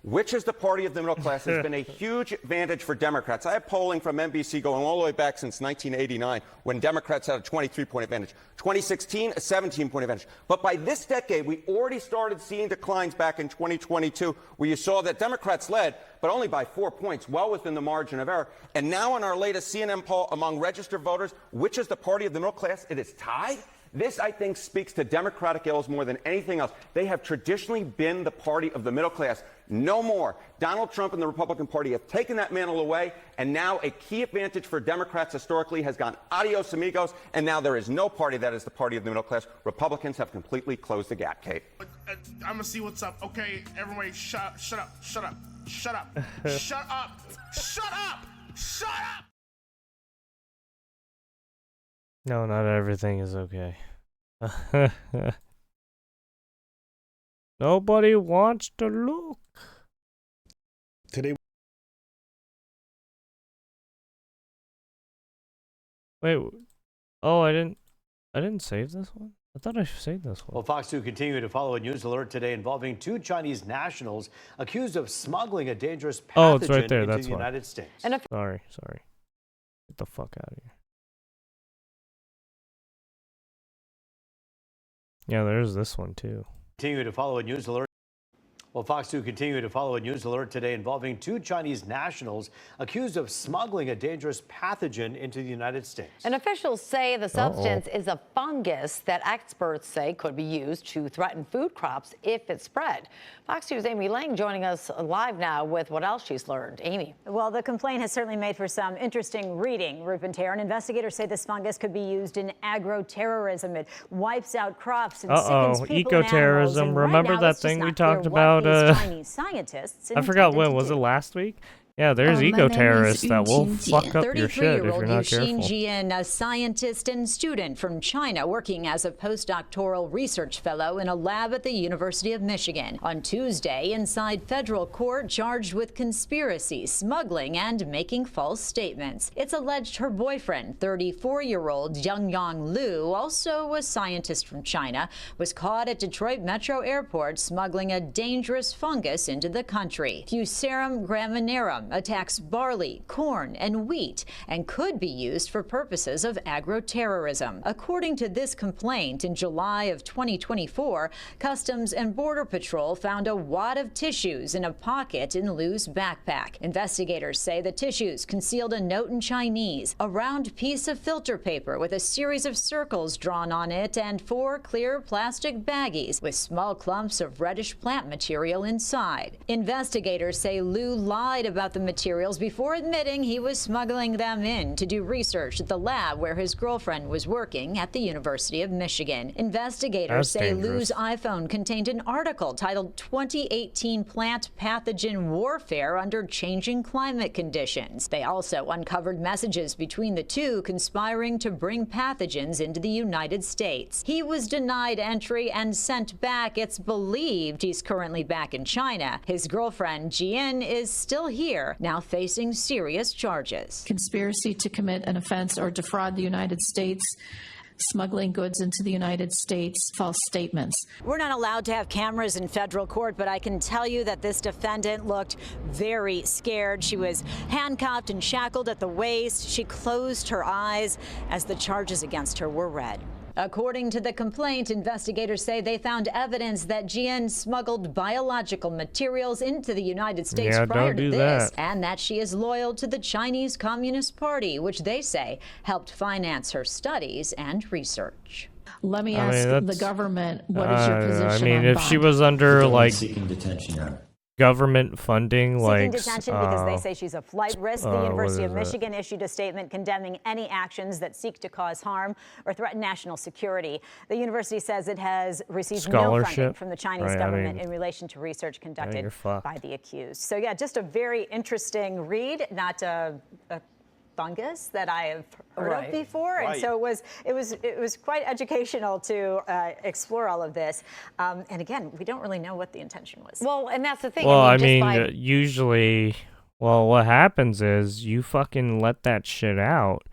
Which is the party of the middle class has been a huge advantage for Democrats. I have polling from NBC going all the way back since 1989 when Democrats had a 23-point advantage. 2016, a 17-point advantage. But by this decade, we already started seeing declines back in 2022 where you saw that Democrats led, but only by 4 points, well within the margin of error. And now in our latest CNN poll among registered voters, which is the party of the middle class, it is tied. This, I think, speaks to democratic ills more than anything else. They have traditionally been the party of the middle class. No more. Donald Trump and the Republican Party have taken that mantle away, and now a key advantage for Democrats historically has gone adios amigos, and now there is no party that is the party of the middle class. Republicans have completely closed the gap, Kate. I'm gonna see what's up. Okay, everybody, shut up, shut up, shut up, shut up, shut up, shut up, shut up. No, not everything is okay. Nobody wants to look. Today. Wait. Oh, I didn't save this one? I thought I saved this one. Well, Fox 2 continuing to follow a news alert today involving 2 Chinese nationals accused of smuggling a dangerous pathogen Oh, it's right there. into That's the why. United States. Sorry. Get the fuck out of here. Yeah, there's this one too. Continue to follow a news alert. Well, Fox 2 continuing to follow a news alert today involving 2 Chinese nationals accused of smuggling a dangerous pathogen into the United States. And officials say the substance is a fungus that experts say could be used to threaten food crops if it spread. Fox 2's Amy Lang joining us live now with what else she's learned. Amy. Well, the complaint has certainly made for some interesting reading, Ruben Taryn. Investigators say this fungus could be used in agro-terrorism. It wipes out crops and sickens people and Eco-terrorism. animals. And Remember right now, that it's just thing we not clear talked what about? these Chinese scientists I forgot intended when. to Was do. it last week? Yeah, there's eco-terrorists that will fuck up your shit if you're not 33-year-old careful. Jian, a scientist and student from China working as a postdoctoral research fellow in a lab at the University of Michigan. On Tuesday, inside federal court, charged with conspiracy, smuggling, and making false statements. It's alleged her boyfriend, 34-year-old Yang Lu, also a scientist from China, was caught at Detroit Metro Airport smuggling a dangerous fungus into the country. Fusarium graminearum attacks barley, corn, and wheat and could be used for purposes of agro-terrorism. According to this complaint, in July of 2024, Customs and Border Patrol found a wad of tissues in a pocket in Lu's backpack. Investigators say the tissues concealed a note in Chinese, a round piece of filter paper with a series of circles drawn on it, and 4 clear plastic baggies with small clumps of reddish plant material inside. Investigators say Lu lied about the materials before admitting he was smuggling them in to do research at the lab where his girlfriend was working at the University of Michigan. Investigators say Lu's iPhone contained an article titled 2018 Plant Pathogen Warfare Under Changing Climate Conditions. They also uncovered messages between the two conspiring to bring pathogens into the United States. He was denied entry and sent back. It's believed he's currently back in China. His girlfriend, Jian, is still here, now facing serious charges. Conspiracy to commit an offense or defraud the United States, smuggling goods into the United States, false statements. We're not allowed to have cameras in federal court, but I can tell you that this defendant looked very scared. She was handcuffed and shackled at the waist. She closed her eyes as the charges against her were read. According to the complaint, investigators say they found evidence that Jian smuggled biological materials into the United States prior to this, and that she is loyal to the Chinese Communist Party, which they say helped finance her studies and research. Let me ask the government, what is your position I mean, on if bond? she was under like Seeking detention, government funding, Seeking like detention because they say she's a flight risk. The University of what is it? Michigan issued a statement condemning any actions that seek to cause harm or threaten national security. The university says it has received no funding Scholarship? from the Chinese Right, I government mean, in relation to research conducted you're fucked. by the accused. So yeah, just a very interesting read, not a fungus that I have heard of before, and so it was quite educational to explore all of this. And again, we don't really know what the intention was. Well, and that's the thing. Well, I just mean, by- usually, well, what happens is you fucking let that shit out,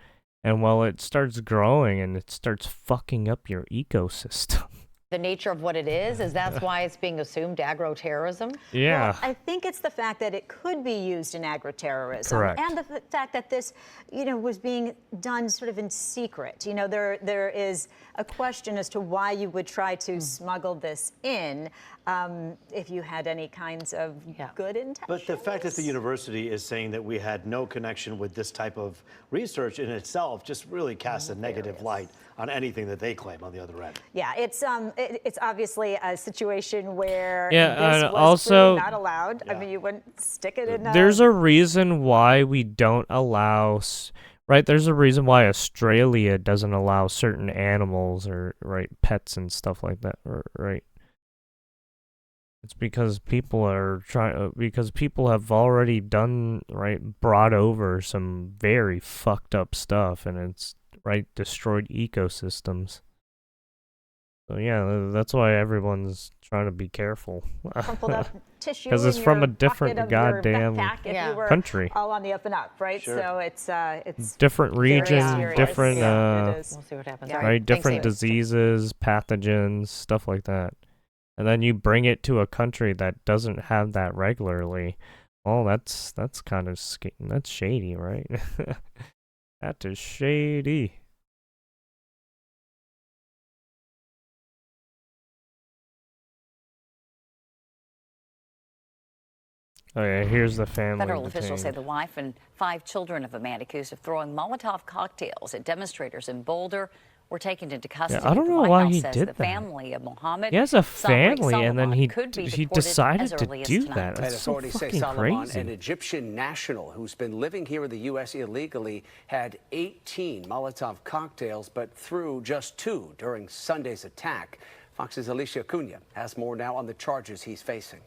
and well, it starts growing and it starts fucking up your ecosystem. the nature of what it is that's why it's being assumed agro-terrorism? Yeah. Well, I think it's the fact that it could be used in agro-terrorism. Correct. And the fact that this, was being done sort of in secret. There is a question as to why you would try to smuggle this in if you had any kinds of good intentions. But the fact that the university is saying that we had no connection with this type of research in itself just really casts a negative light on anything that they claim on the other end. Yeah, it's obviously a situation where Yeah, this and was also- clearly not allowed. I mean, you wouldn't stick it in. There's a reason why we don't allow, right? There's a reason why Australia doesn't allow certain animals or pets and stuff like that, right? It's because people are because people have already brought over some very fucked up stuff, and it's destroyed ecosystems. So yeah, that's why everyone's trying to be careful. Crumpled up tissue Because it's in from your a different pocket of your goddamn backpack if you were country. all on the up and up, right? Sure. So it's Different very region, serious. different Yeah, it is. We'll see what happens. right, different diseases, pathogens, stuff like that. And then you bring it to a country that doesn't have that regularly. Oh, that's kind of that's shady, right? That is shady. Oh yeah, here's the family. Federal officials say detained. the wife and 5 children of a man accused of throwing Molotov cocktails at demonstrators in Boulder were taken into custody. I don't The know White why House he says did the that. family of Mohammed He has a Salman family, and then could be he deported decided as to early as do tonight. that. And That's so authorities say fucking Salman, crazy. an Egyptian national who's been living here in the U.S. illegally, had 18 Molotov cocktails, but threw just 2 during Sunday's attack. Fox's Alicia Cunha has more now on the charges he's facing.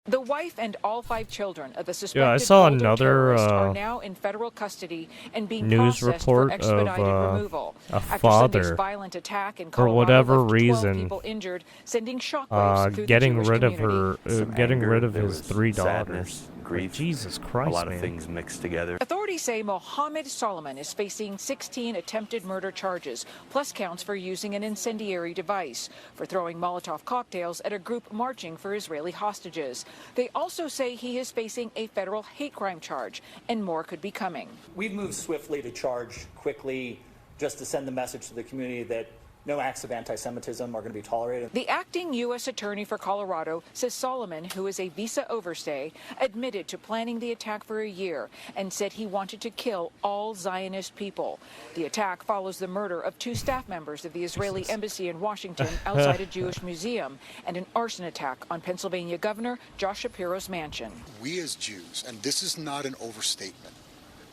The wife and all 5 children of the suspected Yeah, I saw Boulder another terrorist are now in federal custody and being news processed report for expedited of removal. a After father, Sunday's violent attack in for Colorado whatever left 12 reason, people injured, sending shockwaves through getting the Jewish rid of community. her, getting anger, rid of there his was 3 sadness, daughters. grief, Jesus Christ, a lot man. of things mixed together. Authorities say Mohammed Solomon is facing 16 attempted murder charges, plus counts for using an incendiary device, for throwing Molotov cocktails at a group marching for Israeli hostages. They also say he is facing a federal hate crime charge, and more could be coming. We've moved swiftly to charge quickly just to send the message to the community that no acts of anti-Semitism are going to be tolerated. The acting U.S. attorney for Colorado says Solomon, who is a visa overstay, admitted to planning the attack for a year and said he wanted to kill all Zionist people. The attack follows the murder of 2 staff members of the Israeli embassy in Washington outside a Jewish museum and an arson attack on Pennsylvania Governor Josh Shapiro's mansion. We as Jews, and this is not an overstatement,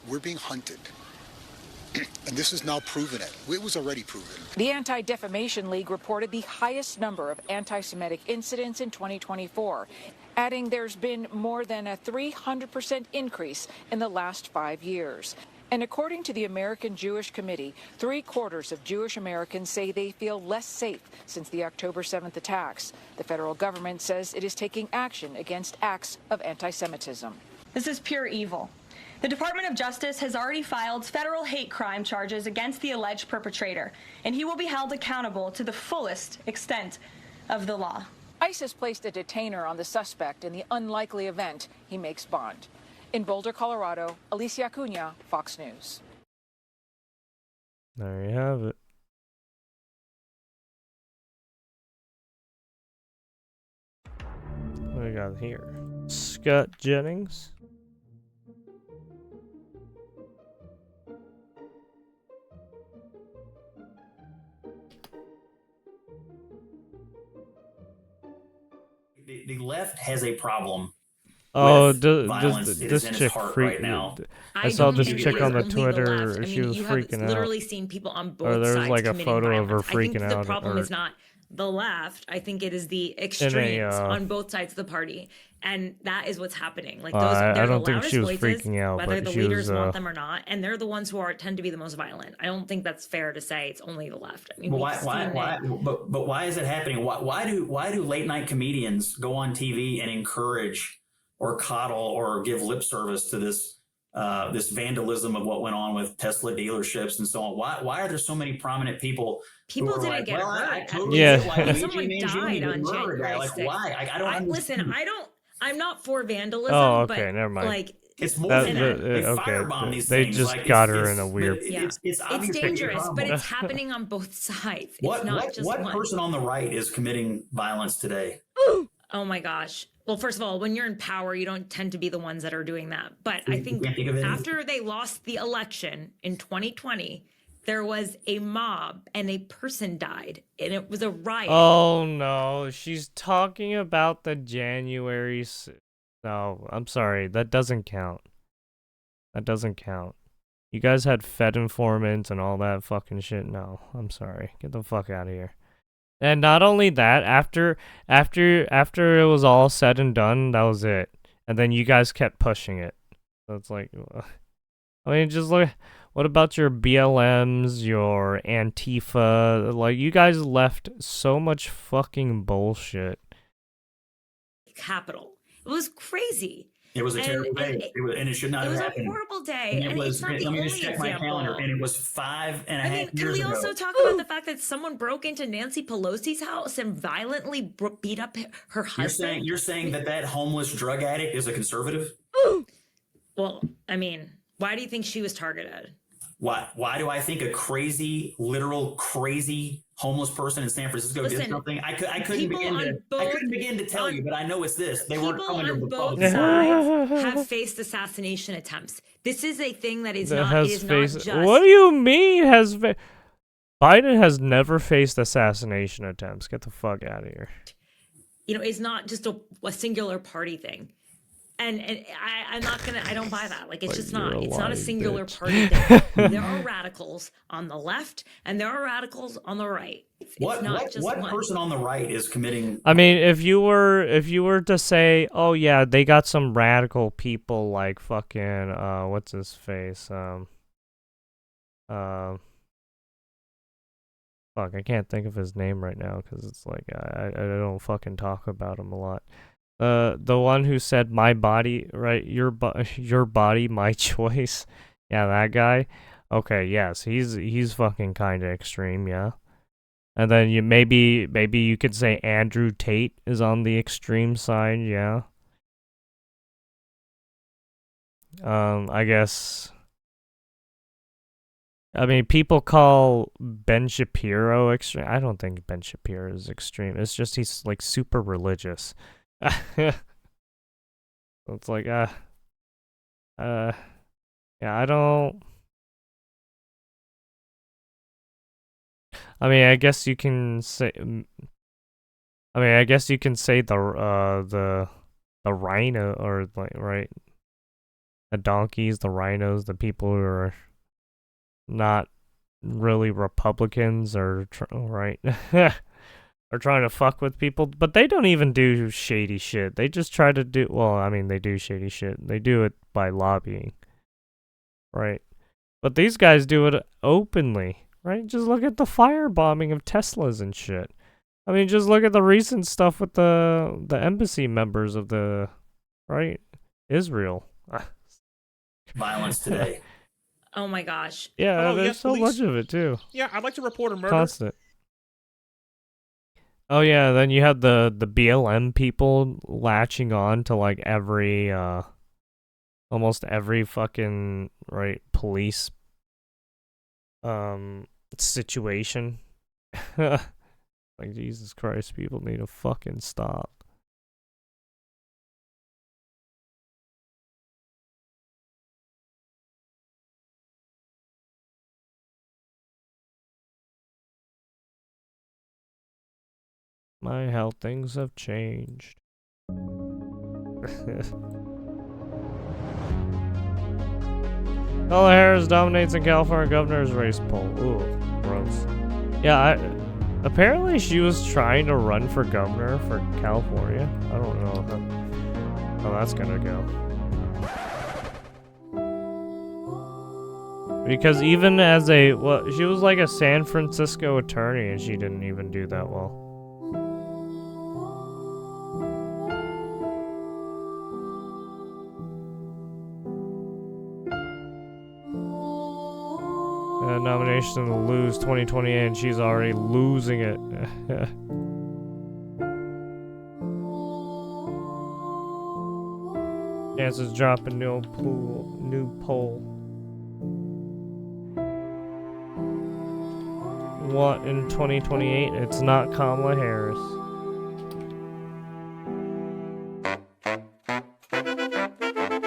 we're being hunted. And this is now proven it. It was already proven. The Anti-Defamation League reported the highest number of anti-Semitic incidents in 2024, adding there's been more than a 300% increase in the last 5 years. And according to the American Jewish Committee, 3/4 of Jewish Americans say they feel less safe since the October 7th attacks. The federal government says it is taking action against acts of anti-Semitism. This is pure evil. The Department of Justice has already filed federal hate crime charges against the alleged perpetrator, and he will be held accountable to the fullest extent of the law. ICE placed a detainer on the suspect in the unlikely event he makes bond. In Boulder, Colorado, Alicia Cunha, Fox News. There you have it. What do we got here? Scott Jennings. The left has a problem. Oh, violence. It is this in its chick heart freaked right now. I saw this don't chick think on the it is only the Twitter. left. I She mean, was you freaking have out. literally seen people on both Or there's sides like a committing photo of her violence. I think freaking the out. problem or- is not the left. I think it is the extremes on both sides of the party, and that is what's happening. Like those, I they're don't the think she loudest was voices, freaking out, whether but the she leaders was, want them or not, and they're the ones who tend to be the most violent. I don't think that's fair to say it's only the left. I mean, But we've why, seen it. but why is it happening? Why do late night comedians go on TV and encourage or coddle or give lip service to this this vandalism of what went on with Tesla dealerships and so on? Why are there so many prominent people? People who are didn't like, get well, hurt. I totally Yeah. get why Luigi Someone Mangione died would on murder a guy. January Like 6th. why? I don't understand. Listen, I'm not for vandalism. Oh, but, okay, never mind. Like, it's more That- than that- that. They okay, firebomb these they things. just Like, got it's- her in a but weird. It's obvious that it's a dangerous, but problem. it's happening on both sides. It's What not just what one. person on the right is committing violence today? Oh my gosh. Well, first of all, when you're in power, you don't tend to be the ones that are doing that. But I think can't think of any. after they lost the election in 2020, there was a mob and a person died and it was a riot. Oh no, she's talking about the No, I'm sorry, that doesn't count. That doesn't count. You guys had Fed informants and all that fucking shit. No, I'm sorry. Get the fuck out of here. And not only that, after it was all said and done, that was it. And then you guys kept pushing it. So it's like, I mean, just look. What about your BLMs, your Antifa? Like, you guys left so much fucking bullshit. Capitol. It was crazy. It was a terrible day, and it should not have happened. It was a horrible day. And it was. It's not Let the me only just check my example. calendar, and it was 5.5 years Can we ago. also talk about the fact that someone broke into Nancy Pelosi's house and violently beat up her husband? You're saying that homeless drug addict is a conservative? Well, I mean, why do you think she was targeted? Why do I think a crazy, literal crazy homeless person in San Francisco did something? I couldn't begin to tell you, but I know it's this. They weren't People coming to on both Republicans. sides have faced assassination attempts. This is a thing that is not just. What do you mean Biden has never faced assassination attempts. Get the fuck out of here. It's not just a singular party thing. And I'm not gonna. I don't buy that. Like, it's just not. It's not a singular party thing. There are radicals on the left, and there are radicals on the right. What person on the right is committing? I mean, if you were to say, oh yeah, they got some radical people like fucking what's his face fuck, I can't think of his name right now because it's like I don't fucking talk about him a lot. The one who said my body, right? Your body, my choice. Yeah, that guy. Okay, yes, he's fucking kind of extreme, yeah. And then maybe you could say Andrew Tate is on the extreme side, yeah. I guess. I mean, people call Ben Shapiro extreme. I don't think Ben Shapiro is extreme. It's just he's like super religious. It's like yeah, I don't. I mean, I guess you can say. I guess you can say the rhino, or like, right, the donkeys, the rhinos, the people who are not really Republicans or right. Are trying to fuck with people, but they don't even do shady shit. They just try to do, well, I mean, they do shady shit. They do it by lobbying, right? But these guys do it openly, right? Just look at the firebombing of Teslas and shit. I mean, just look at the recent stuff with the embassy members of the, right, Israel. Violence today. Oh my gosh. Yeah, there's so much of it too. Yeah, I'd like to report a murder. Constant. Oh yeah, then you have the BLM people latching on to like every almost every fucking right police situation. Like, Jesus Christ, people need to fucking stop. My, how things have changed. Kamala Harris dominates in California governor's race poll. Ooh, gross. Yeah, apparently she was trying to run for governor for California. I don't know how that's gonna go. Because even as she was like a San Francisco attorney and she didn't even do that well. Nomination to lose 2028, and she's already losing it. Chances drop in new poll. What in 2028? It's not Kamala Harris.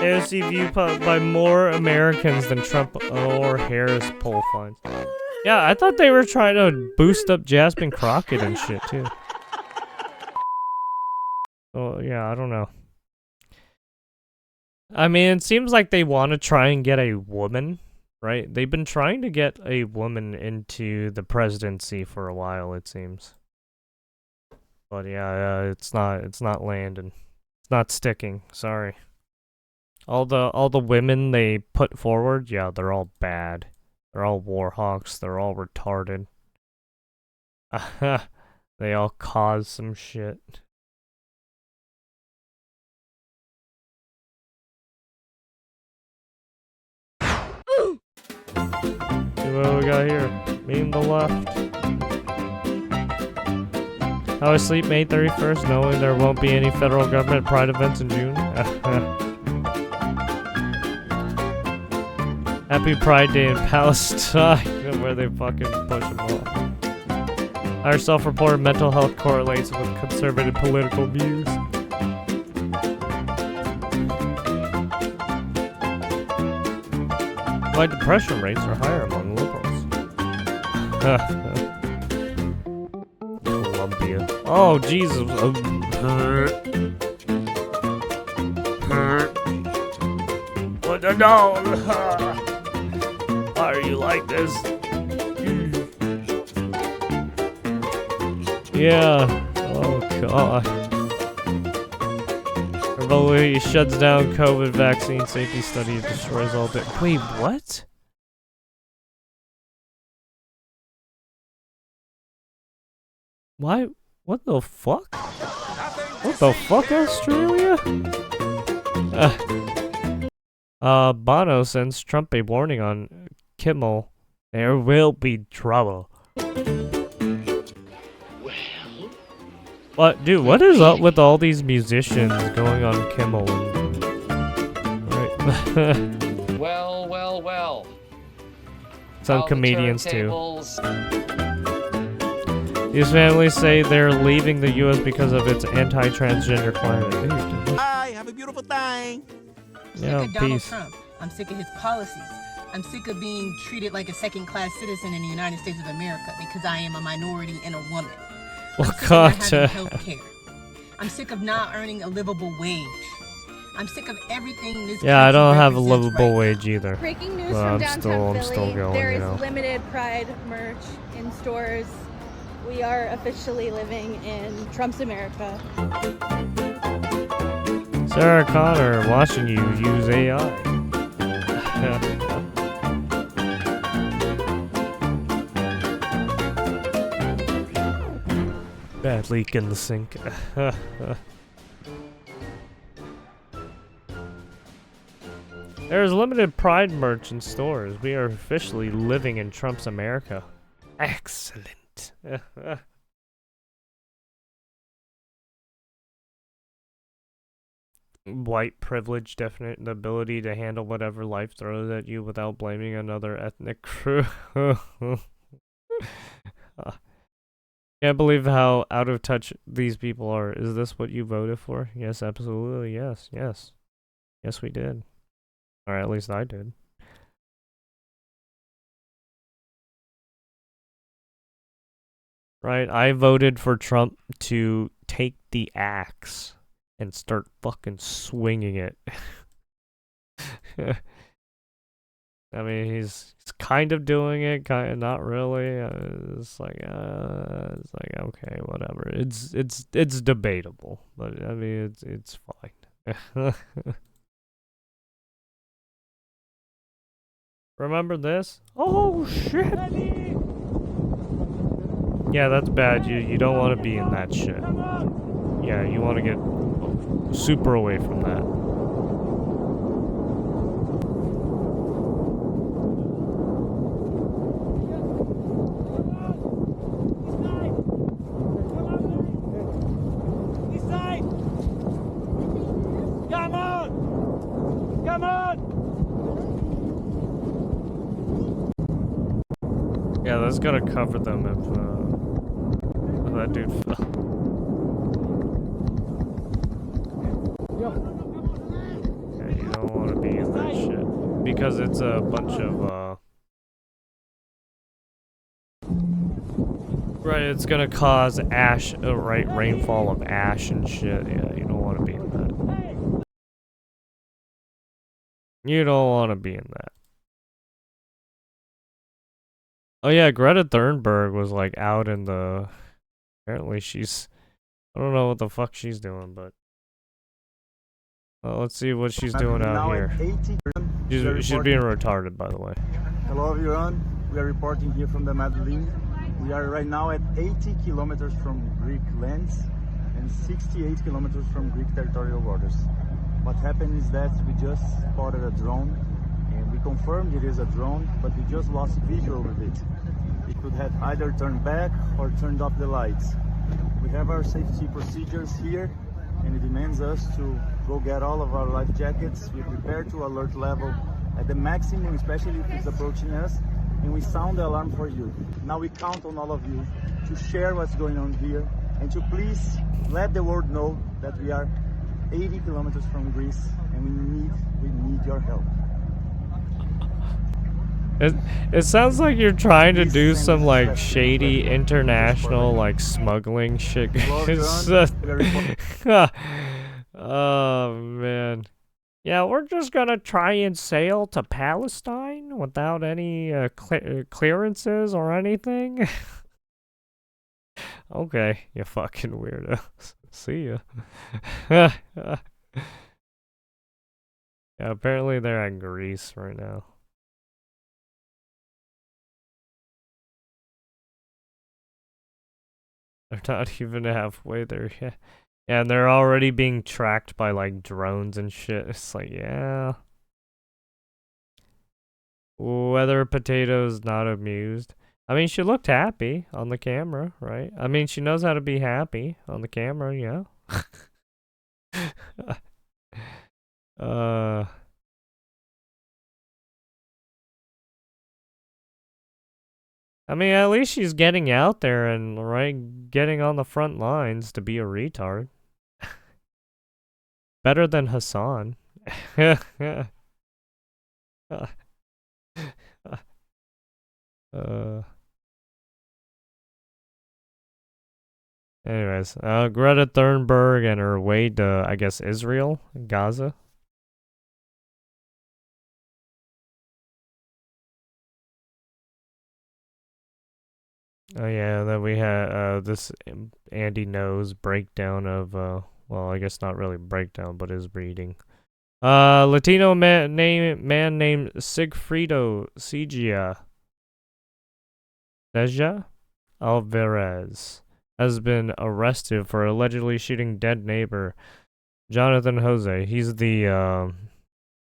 AOC view by more Americans than Trump or Harris poll finds. Yeah, I thought they were trying to boost up Jasmine Crockett and shit too. Oh yeah, I don't know. I mean, it seems like they want to try and get a woman, right? They've been trying to get a woman into the presidency for a while, it seems. But yeah, it's not landing. It's not sticking. Sorry. All the women they put forward, yeah, they're all bad. They're all war hawks. They're all retarded. They all cause some shit. See what we got here? Me on the left. How I sleep May 31st, knowing there won't be any federal government pride events in June. Happy Pride Day in Palestine, where they fucking push them off. Our self-reported mental health correlates with conservative political views. Why depression rates are higher among liberals. Colombia. Oh, Jesus. What the no? Why are you like this? Yeah. Oh, God. He shuts down COVID vaccine safety study and destroys all the. Wait, what? Why? What the fuck? What the fuck, Australia? Bono sends Trump a warning on Kimmel. There will be trouble. What, dude? What is up with all these musicians going on Kimmel? Right. Well. Some comedians too. These families say they're leaving the U.S. because of its anti-transgender climate. Dude. Bye. Have a beautiful time. Yeah, I'm sick of Donald peace. Trump. I'm sick of his policies. I'm sick of being treated like a second-class citizen in the United States of America because I am a minority and a woman. I'm sick of not having health care. I'm sick of not earning a livable wage. I'm sick of everything this Yeah, I don't have a represents livable right wage either. Breaking news Well, from I'm downtown still Philly. going, There you is know. limited Pride merch in stores. We are officially living in Trump's America. Sarah Connor watching you use AI. Bad leak in the sink. There is limited Pride merch in stores. We are officially living in Trump's America. Excellent. White privilege, definite the ability to handle whatever life throws at you without blaming another ethnic group. Can't believe how out of touch these people are. Is this what you voted for? Yes, absolutely. Yes. Yes, we did. Or at least I did. Right, I voted for Trump to take the axe and start fucking swinging it. I mean, he's kind of doing it, kind of not really. It's like okay, whatever. It's debatable, but I mean, it's fine. Remember this? Oh shit! Yeah, that's bad. You don't want to be in that shit. Yeah, you want to get super away from that. Yeah, that's gonna cover them if that dude fell. Yeah, you don't want to be in that shit because it's a bunch of Right, it's gonna cause ash, right, rainfall of ash and shit. Yeah, you don't want to be in that. You don't want to be in that. Oh yeah, Greta Thunberg was like out in the. Apparently she's. I don't know what the fuck she's doing, but. Let's see what she's doing out here. She's being retarded, by the way. Hello everyone, we are reporting here from the Madeleine. We are right now at 80 kilometers from Greek lands and 68 kilometers from Greek territorial waters. What happened is that we just spotted a drone and we confirmed it is a drone, but we just lost visual with it. It could have either turned back or turned off the lights. We have our safety procedures here and it demands us to go get all of our life jackets. We prepare to alert level at the maximum, especially if it's approaching us, and we sound the alarm for you. Now we count on all of you to share what's going on here and to please let the world know that we are 80 kilometers from Greece and we need your help. It sounds like you're trying to do some like shady international like smuggling shit. Oh man. Yeah, we're just gonna try and sail to Palestine without any clearances or anything. Okay, you fucking weirdo. See ya. Yeah, apparently they're at Greece right now. They're not even halfway there yet. Yeah, and they're already being tracked by like drones and shit. It's like, yeah. Weather Potato's not amused. I mean, she looked happy on the camera, right? I mean, she knows how to be happy on the camera, yeah. I mean, at least she's getting out there and, right, getting on the front lines to be a retard. Better than Hassan. Anyways, Greta Thunberg and her way to, I guess, Israel, Gaza. Oh yeah, then we had this Andy knows breakdown of well, I guess not really breakdown, but his reading. Latino man named Sigfrido Seja Alvarez has been arrested for allegedly shooting dead neighbor Jonathan Jose. He's the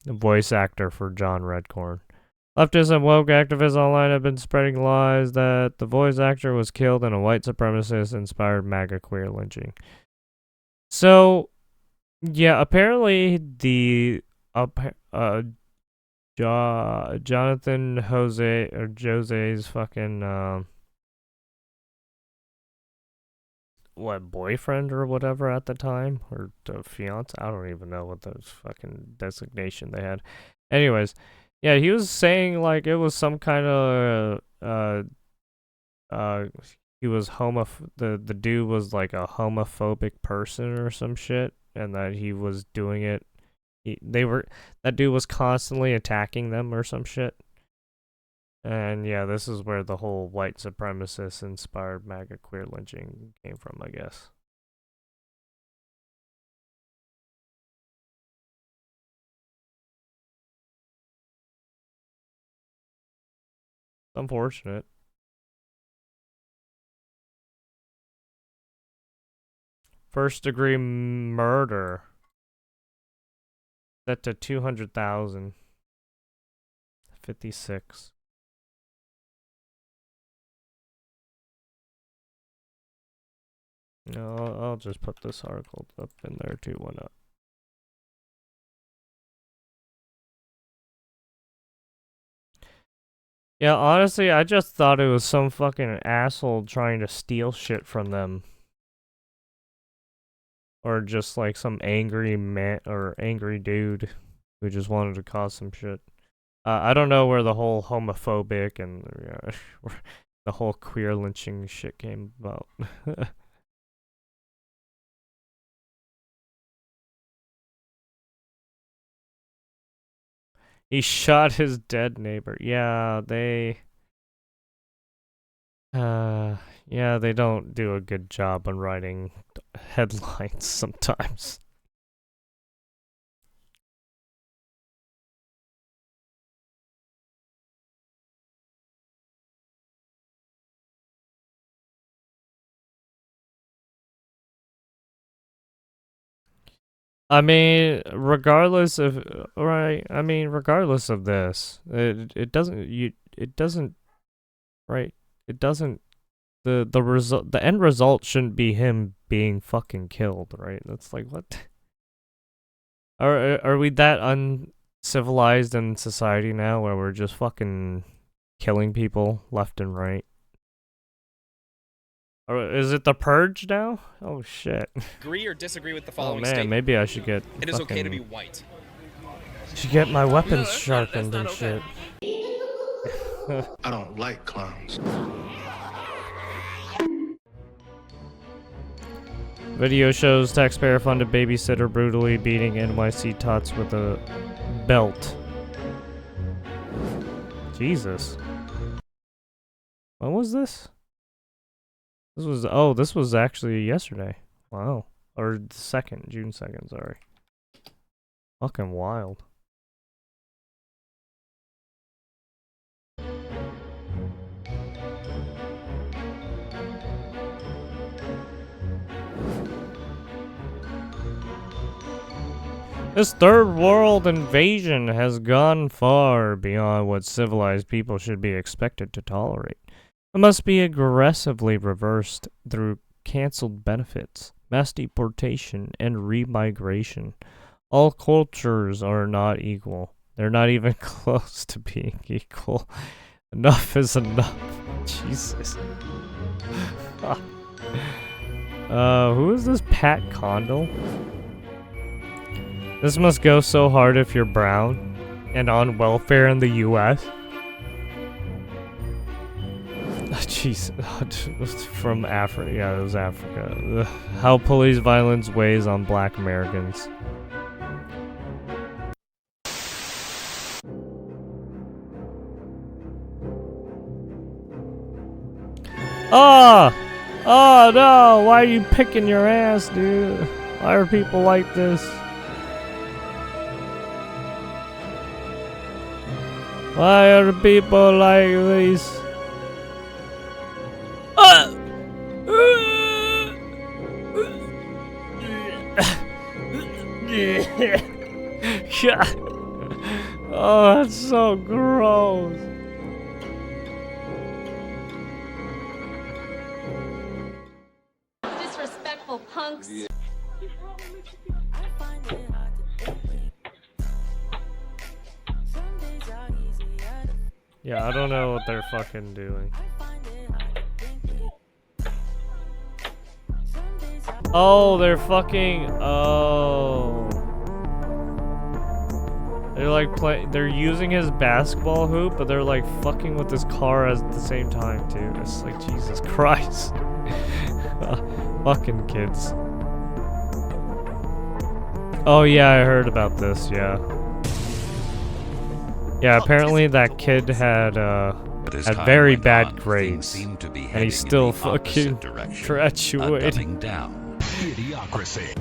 voice actor for John Redcorn. Leftists and woke activists online have been spreading lies that the voice actor was killed in a white supremacist-inspired MAGA queer lynching. So, yeah, apparently the Jonathan Jose or Jose's fucking what, boyfriend or whatever at the time, or the fiance. I don't even know what the fucking designation they had. Anyways. Yeah, he was saying like it was some kind of he was the dude was like a homophobic person or some shit, and that he was doing it. That dude was constantly attacking them or some shit. And yeah, this is where the whole white supremacist inspired MAGA queer lynching came from, I guess. Unfortunate. First degree murder. Set to 200,000. 56. No, I'll just put this article up in there too. Why not? Yeah, honestly, I just thought it was some fucking asshole trying to steal shit from them. Or just like some angry man or angry dude who just wanted to cause some shit. I don't know where the whole homophobic and the whole queer lynching shit came about. He shot his dead neighbor. Yeah, yeah, they don't do a good job on writing headlines sometimes. I mean, regardless of regardless of this, it doesn't right. It doesn't the end result shouldn't be him being fucking killed, right? That's like what? Are we that uncivilized in society now where we're just fucking killing people left and right? Or is it the purge now? Oh shit. Agree or disagree with the Oh following man, statement? maybe I should get It is okay to be fucking- white. should get my weapons sharpened and shit. I don't like clowns. Video shows taxpayer-funded babysitter brutally beating NYC tots with a belt. Jesus. When was this? This was actually yesterday. Wow. Or the 2nd, June 2nd, sorry. Fucking wild. This third world invasion has gone far beyond what civilized people should be expected to tolerate. It must be aggressively reversed through canceled benefits, mass deportation, and remigration. All cultures are not equal. They're not even close to being equal. Enough is enough. Jesus. Who is this Pat Condell? This must go so hard if you're brown and on welfare in the U.S. Jeez, from Africa. Yeah, it was Africa. How police violence weighs on black Americans. Oh! Oh no! Why are you picking your ass, dude? Why are people like this? Why are people like this? Oh, that's so gross. Disrespectful punks. Yeah, I don't know what they're fucking doing. Oh, they're fucking. Oh. They're like they're using his basketball hoop, but they're like fucking with his car at the same time, too. It's like, Jesus Christ. Fucking kids. Oh, yeah, I heard about this, yeah. Yeah, apparently that kid had very bad grades, and he's still fucking graduating. Idiocracy.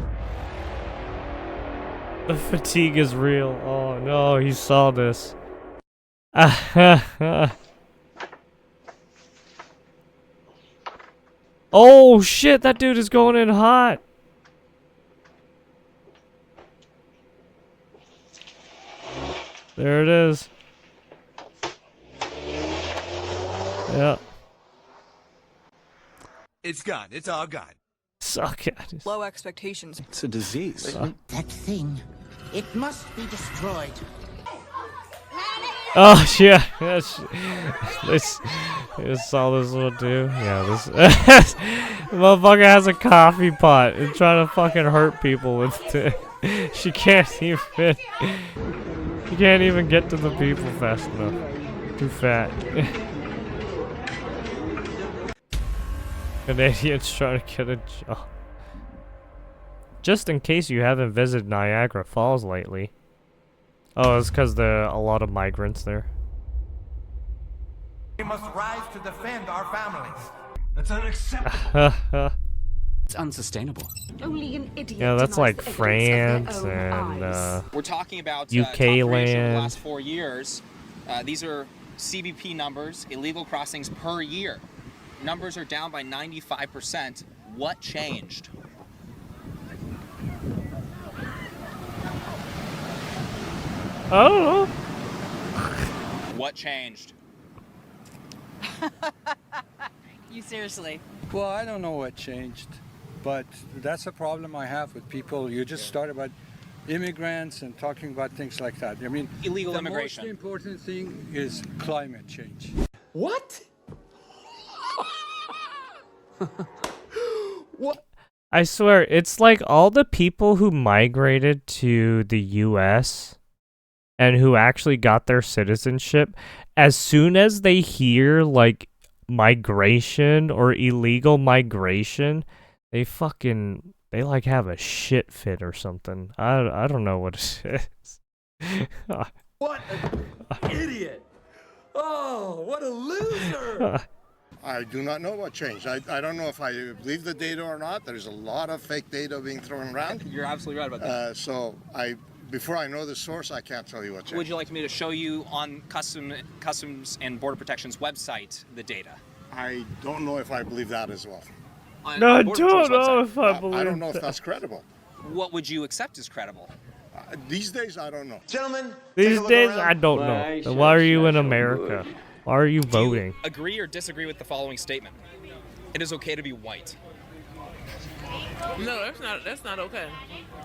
The fatigue is real. Oh no, he saw this. Oh shit, that dude is going in hot. There it is. Yeah. It's gone. It's all gone. Suck it. Low expectations. It's a disease. That thing, it must be destroyed. Oh yeah, this saw this one too. Yeah, this motherfucker has a coffee pot and trying to fucking hurt people with it. She can't even. You can't even get to the people fast enough. Too fat. Canadians trying to get a job. Just in case you haven't visited Niagara Falls lately. Oh, it's because there are a lot of migrants there. We must rise to defend our families. That's unacceptable. It's unsustainable. Only an idiot. Yeah, that's like denies the France evidence of their own eyes. and We're talking about UK top rates over the land. last 4 years. These are CBP numbers, illegal crossings per year. Numbers are down by 95%. What changed? Oh. What changed? You seriously? Well, I don't know what changed, but that's a problem I have with people. You just start about immigrants and talking about things like that. I mean, illegal the immigration. most important thing is climate change. What? What? I swear, it's like all the people who migrated to the US and who actually got their citizenship, as soon as they hear like migration or illegal migration, they like have a shit fit or something. I don't know what it is. What an idiot! Oh, what a loser! I do not know what changed. I don't know if I believe the data or not. There's a lot of fake data being thrown around. You're absolutely right about that. Before I know the source, I can't tell you what changed. Would you like me to show you on Customs and Border Protection's website the data? I don't know if I believe that as well. No, I don't know if I believe I don't know if that. that's credible. What would you accept as credible? These days, I don't know. Gentlemen, These days, I don't know. Then why are you in America? Why are you voting? Agree or disagree with the following statement? It is okay to be white. No, that's not okay.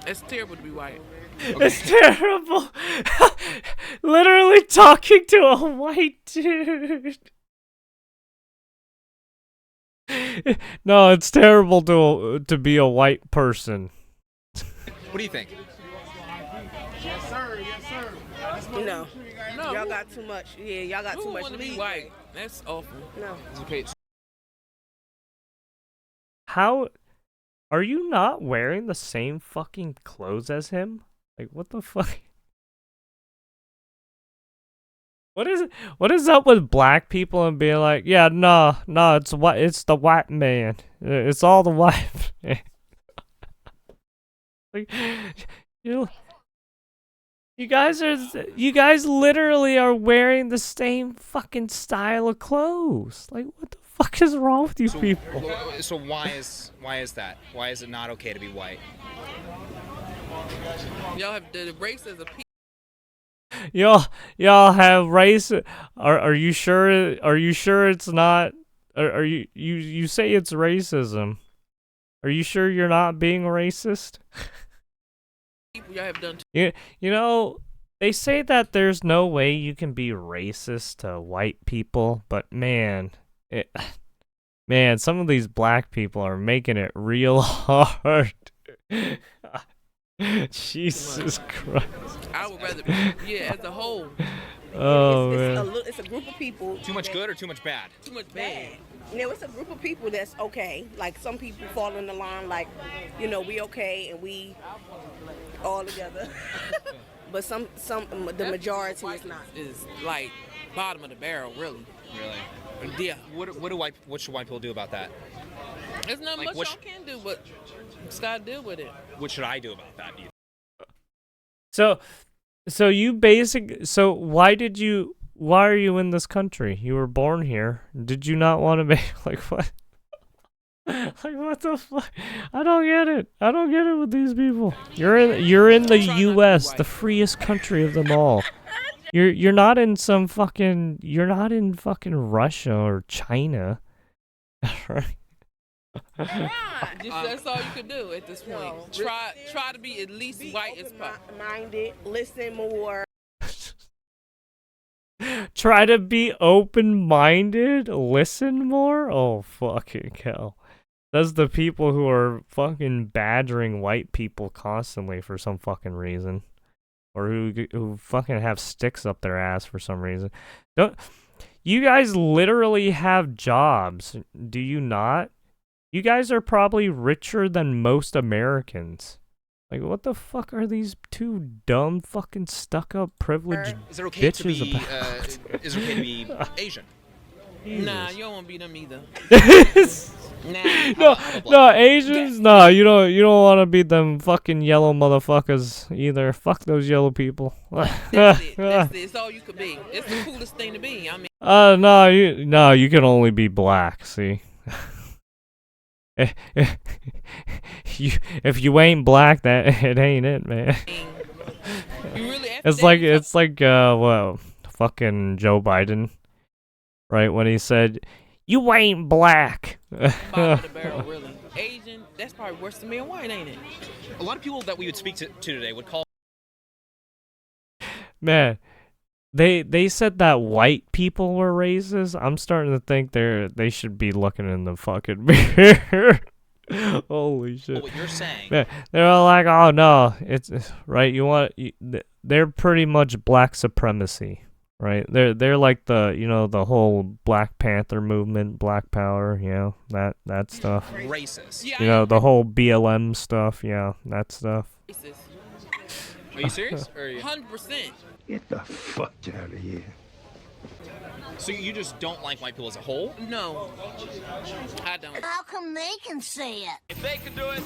It's terrible to be white. Okay. It's terrible. Literally talking to a white dude. No, it's terrible to be a white person. What do you think? Yes, sir. Yes, sir. No. Y'all got too much. Yeah, y'all got Who too much want to be lead. white? That's awful. No. It's okay. How are you not wearing the same fucking clothes as him? Like, what the fuck? What is up with black people and being like, yeah, no, it's the white man. It's all the white man. Like, you guys literally are wearing the same fucking style of clothes. Like, what the fuck is wrong with you people? So why is that? Why is it not okay to be white? Y'all have the race as a people. Y'all have race. Are you sure? Are you sure it's not? Are you say it's racism? Are you sure you're not being racist? Y'all have done. You know, they say that there's no way you can be racist to white people, but man, some of these black people are making it real hard. Jesus Christ. I would rather, as a whole. Oh, it's man. It's a group of people. Too much good or too much bad? Too much bad. You know, it's a group of people that's okay. Like, some people fall in the line, like, you know, we okay and we all together. But the majority is not. Is like bottom of the barrel, really. Really? Yeah. What should white people do about that? There's not much y'all can do, but just gotta deal with it. What should I do about that? So why are you in this country? You were born here. Did you not want to be like what? Like, what the fuck? I don't get it. I don't get it with these people. You're in the U.S., the freest country of them all. You're not in fucking Russia or China. Right? That's all you can do at this point. Try to be at least white as possible. Minded, listen more. Try to be open-minded, listen more? Oh, fucking hell. That's the people who are fucking badgering white people constantly for some fucking reason. Or who fucking have sticks up their ass for some reason. You guys literally have jobs, do you not? You guys are probably richer than most Americans. Like, what the fuck are these two dumb fucking stuck-up privileged Is it okay to bitches be? about? Is it okay to be Asian? Nah, you don't want to be them either. No, Asians. No, you don't want to be them fucking yellow motherfuckers either. Fuck those yellow people. That's it. It's all you could be. It's the coolest thing to be. I mean. No, you can only be black. See. If you ain't black, that it ain't it, man. It's like well, fucking Joe Biden, right? When he said, "You ain't black." Bottom of the barrel, really. Asian, that's probably worse than being white, ain't it? A lot of people that we would speak to today would call. Man, they said that white people were racist. I'm starting to think they should be looking in the fucking mirror. Holy shit! What you're saying? Man, they're all like, "Oh no, it's right." They're pretty much black supremacy, right? They're like the whole Black Panther movement, Black Power, that stuff. Racist. The whole BLM stuff, that stuff. Racist. Are you serious? 100%. Get the fuck out of here. So you just don't like white people as a whole? No, I don't. How come they can say it? If they can do it,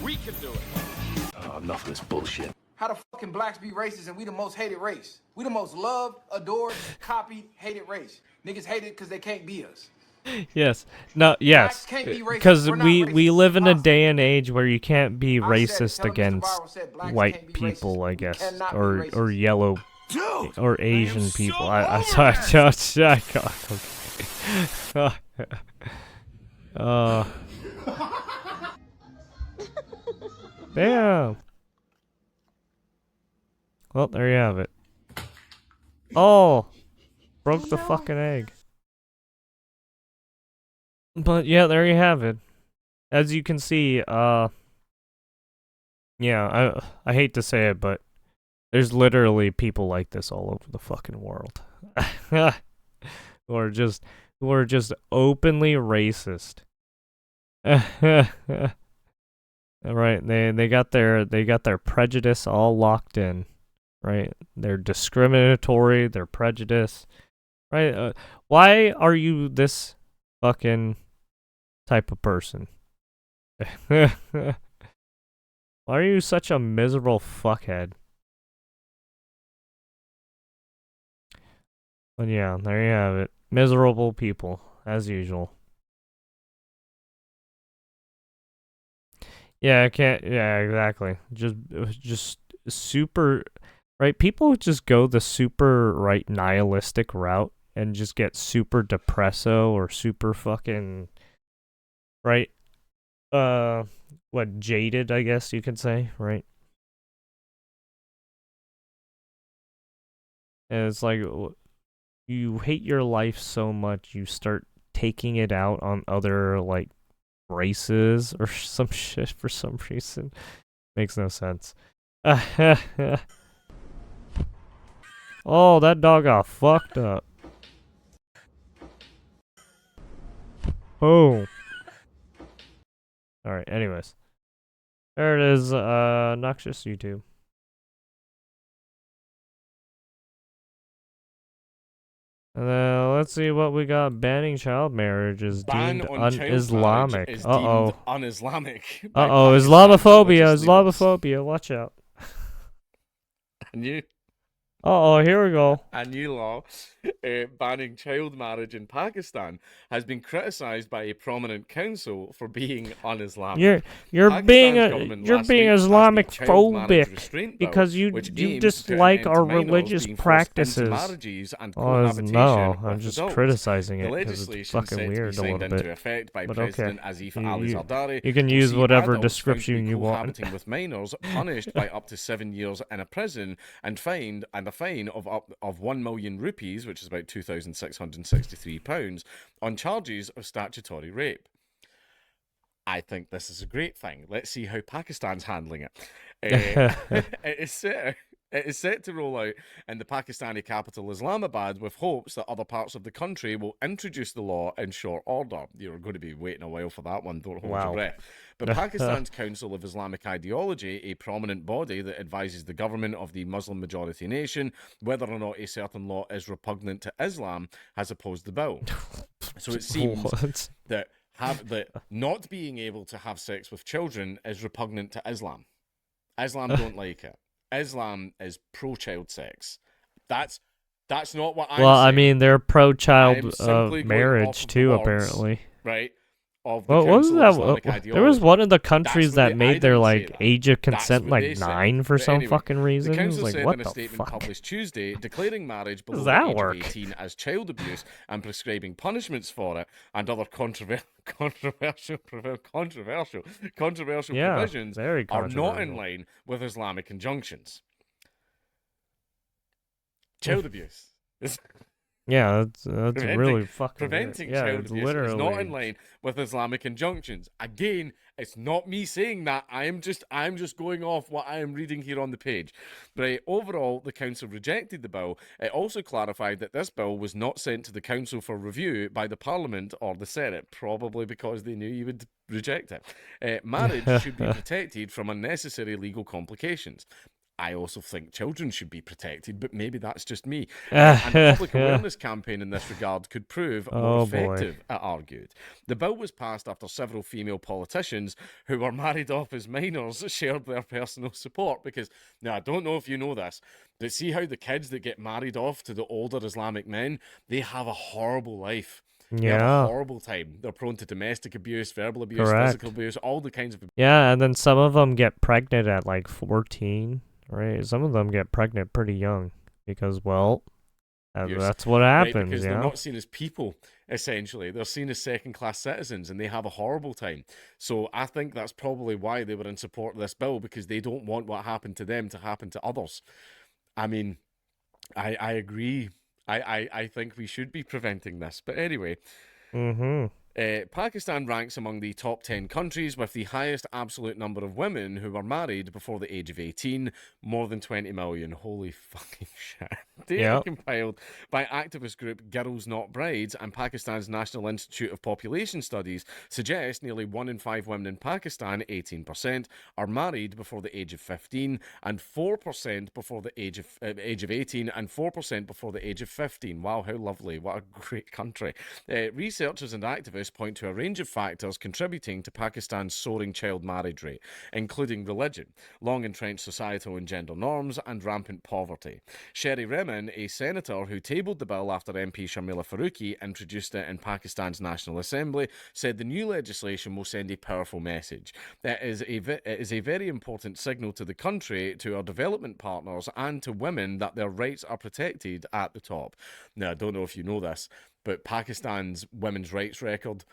we can do it. Enough of this bullshit. How the fucking blacks be racist and we the most hated race? We the most loved, adored, copied, hated race. Niggas hate it because they can't be us. Yes. No. Yes. can't be racist. Because We're not we racist. live in a Impossible. day and age where you can't be I said it. racist Tell 'em Mr. against Viral said blacks white can't be people, racist. I We guess, cannot be or racist. yellow, Dude, or Asian people. so I damn. Well, there you have it. Oh, broke the fucking egg. But yeah, there you have it. As you can see, I hate to say it, but there's literally people like this all over the fucking world. who are just openly racist. Right, they got their prejudice all locked in. Right? They're discriminatory, they're prejudiced. Right? Why are you this fucking type of person? Why are you such a miserable fuckhead? But yeah, there you have it. Miserable people, as usual. Yeah, I can't. Yeah, exactly. Just super. Right, people just go the super right nihilistic route and just get super depresso or super fucking right. What, jaded? I guess you could say, right? And it's like you hate your life so much you start taking it out on other like races or some shit for some reason. Makes no sense. Oh, that dog got fucked up. Oh. Alright, anyways. There it is, Noxious YouTube. Let's see what we got. Banning child marriage is deemed un-Islamic. Uh-oh. Un-Islamic. Uh-oh, Islamophobia, Islamophobia, watch out. And you? Uh-oh, here we go. A new law banning child marriage in Pakistan has been criticised by a prominent council for being un-Islamic. You're being Islamic phobic because you dislike our religious practices. Oh no, I'm just criticizing it because it's fucking weird a little bit. But okay, you can use whatever description you want. With minors punished by up to 7 years in a prison and a fine of 1 million rupees, which is about £2,663, on charges of statutory rape. I think this is a great thing. Let's see how Pakistan's handling it. It It is set to roll out in the Pakistani capital Islamabad with hopes that other parts of the country will introduce the law in short order. You're going to be waiting a while for that one, don't hold your breath. But Pakistan's Council of Islamic Ideology, a prominent body that advises the government of the Muslim-majority nation whether or not a certain law is repugnant to Islam, has opposed the bill. So it seems that not being able to have sex with children is repugnant to Islam. Islam don't like it. Islam is pro-child sex. That's not what I'm saying. Well, I mean, they're pro-child marriage marriage too, apparently. Right? Of the What was Council of that? Islamic Ideology. There was one of the countries that made their like that. age of consent That's what like they 9 said. for But some anyway, fucking reason. The It was council like, said what in a the statement fuck? published Tuesday, declaring marriage below does the that age work? of 18 as child abuse and prescribing punishments for it and other controversial provisions very are not in controversial. line with Islamic injunctions. Child abuse. Yeah, that's really fucking preventing weird. Yeah, child it's abuse is not literally. in line with Islamic injunctions. Again, it's not me saying that. I'm just going off what I am reading here on the page. Right. Overall, the council rejected the bill. It also clarified that this bill was not sent to the council for review by the Parliament or the Senate, probably because they knew you would reject it. Marriage should be protected from unnecessary legal complications. I also think children should be protected, but maybe that's just me. And a public awareness campaign in this regard could prove more effective, it argued. The bill was passed after several female politicians who were married off as minors shared their personal support. Because, now, I don't know if you know this, but see how the kids that get married off to the older Islamic men, they have a horrible life. They have a horrible time. They're prone to domestic abuse, verbal abuse, physical abuse, all the kinds of abuse. Yeah, and then some of them get pregnant at like 14. Right, some of them get pregnant pretty young because, well, that's what happens. Right, because yeah, they're not seen as people. Essentially, they're seen as second-class citizens, and they have a horrible time. So I think that's probably why they were in support of this bill, because they don't want what happened to them to happen to others. I mean, I agree. I think we should be preventing this. But anyway. Pakistan ranks among the top 10 countries with the highest absolute number of women who were married before the age of 18, more than 20 million. Holy fucking shit. Data compiled by activist group Girls Not Brides and Pakistan's National Institute of Population Studies suggests nearly 1 in 5 women in Pakistan, 18%, are married before the age of 15, and 4% before the age of 18, and 4% before the age of 15. Wow, how lovely. What a great country. Researchers and activists point to a range of factors contributing to Pakistan's soaring child marriage rate, including religion, long-entrenched societal and gender norms, and rampant poverty. Sherry Rehman, a senator who tabled the bill after MP Shamila Faruqi introduced it in Pakistan's National Assembly, said the new legislation will send a powerful message. It is a very important signal to the country, to our development partners, and to women that their rights are protected at the top. Now, I don't know if you know this, but Pakistan's women's rights record,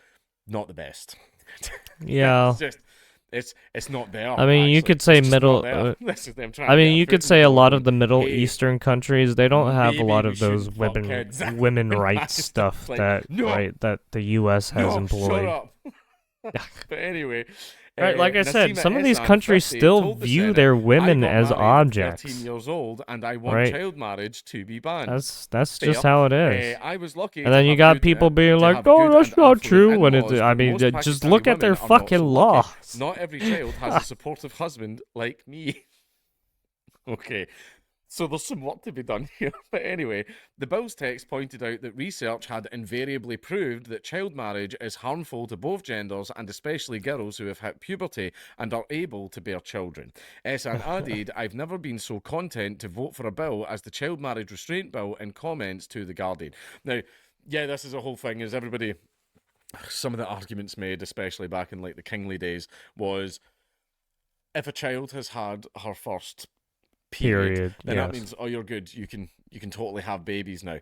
not the best. Yeah. It's not there. I mean, you could say middle. I mean, you could say a lot of the Middle Eastern countries, they don't have a lot of those women rights stuff that the U.S. has employed. Shut up. But anyway. Right, like I said, some of these countries still view their women as objects. 13 years old, and I want child marriage to be banned. That's just how it is. I was lucky. And then you got people being like, "Oh, that's not true." When it, I mean, just look at their fucking laws. Not every child has a supportive husband like me. Okay. So there's some work to be done here. But anyway, the bill's text pointed out that research had invariably proved that child marriage is harmful to both genders, and especially girls who have hit puberty and are able to bear children. Ehsan added, "I've never been so content to vote for a bill as the child marriage restraint bill," in comments to The Guardian. Now, yeah, this is a whole thing, is everybody... Some of the arguments made, especially back in like the kingly days, was if a child has had her first... period, then that means, oh, you're good, you can totally have babies now.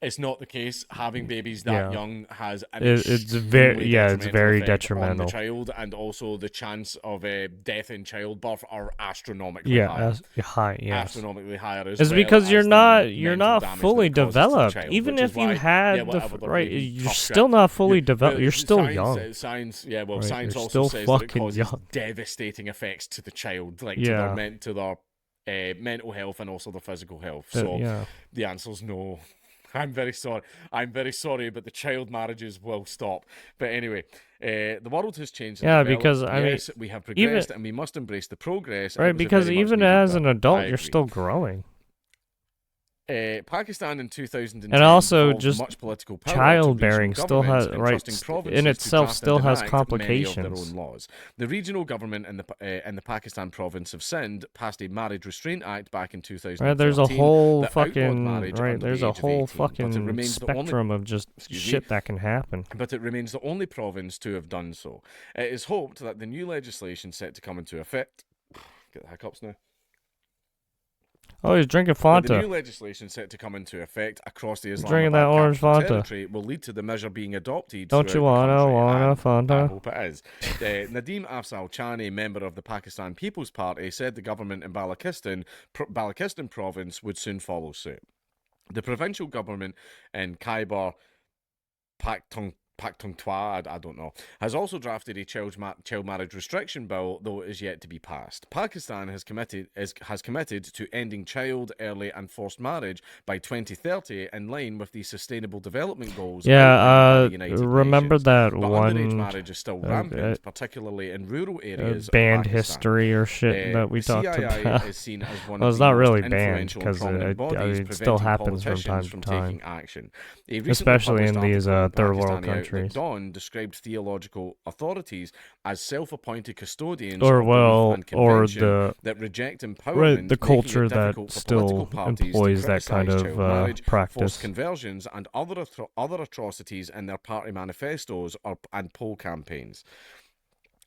It's not the case. Having babies that young has an it's very detrimental on the child, and also the chance of death in childbirth are astronomically higher. High, yes. Astronomically higher as it's well, because you're not damage fully that it causes to the developed. child, Even which if is you why, had you're still not fully developed. You're still young. Science Right, also you're still says that it fucking causes young. devastating effects to the child, like to their mental health and also their physical health. So yeah. the answer's no. I'm very sorry. I'm very sorry, but the child marriages will stop. But anyway, the world has changed. And Yeah, developed. because I mean, yes, we have progressed, and we must embrace the progress. and right? it was a Because very much even needed as bit. an I adult, you're agree. still growing. Pakistan in 2010 And also, devolved just much political power childbearing to still has governments, right entrusting provinces in to itself draft still and has enact many of their complications. own laws. The regional government in the Pakistan province of Sindh passed a Marriage Restraint Act back in 2013. Right, there's a whole that outlawed fucking marriage right. under There's the a age of whole 18, but it fucking remains the only- spectrum of just Excuse shit me. that can happen. But it remains the only province to have done so. It is hoped that the new legislation set to come into effect. Get the hiccups now. Oh, he's drinking But the new Fanta. legislation set to come into effect across the Drinking that Islamabad orange capital Fanta. territory will lead to the measure being adopted Don't you throughout the wanna country, and I Fanta? hope it is. Nadeem Afzal Chani, member of the Pakistan People's Party, said the government in Balochistan province would soon follow suit. The provincial government in Khyber Pakhtunkhwa, I don't know, has also drafted a child marriage restriction bill, though it is yet to be passed. Pakistan has committed to ending child, early and forced marriage by 2030, in line with the Sustainable Development Goals. outlined by the United Remember Nations. that But one underage marriage is still rampant, particularly in rural areas. banned of Pakistan. history or shit that we the talked CII about. is seen as one Well, of it's the not most really banned influential and because prominent bodies it still preventing happens from time politicians to from time, taking action. A recently especially in published these article third world Pakistani outlet countries. Dawn described theological authorities as self-appointed custodians Or of well, belief and or convention the that reject empowerment, right, the making culture it that difficult for still political parties employs to that kind criticise of child marriage, practice. forced conversions, and other atrocities in their party manifestos and poll campaigns.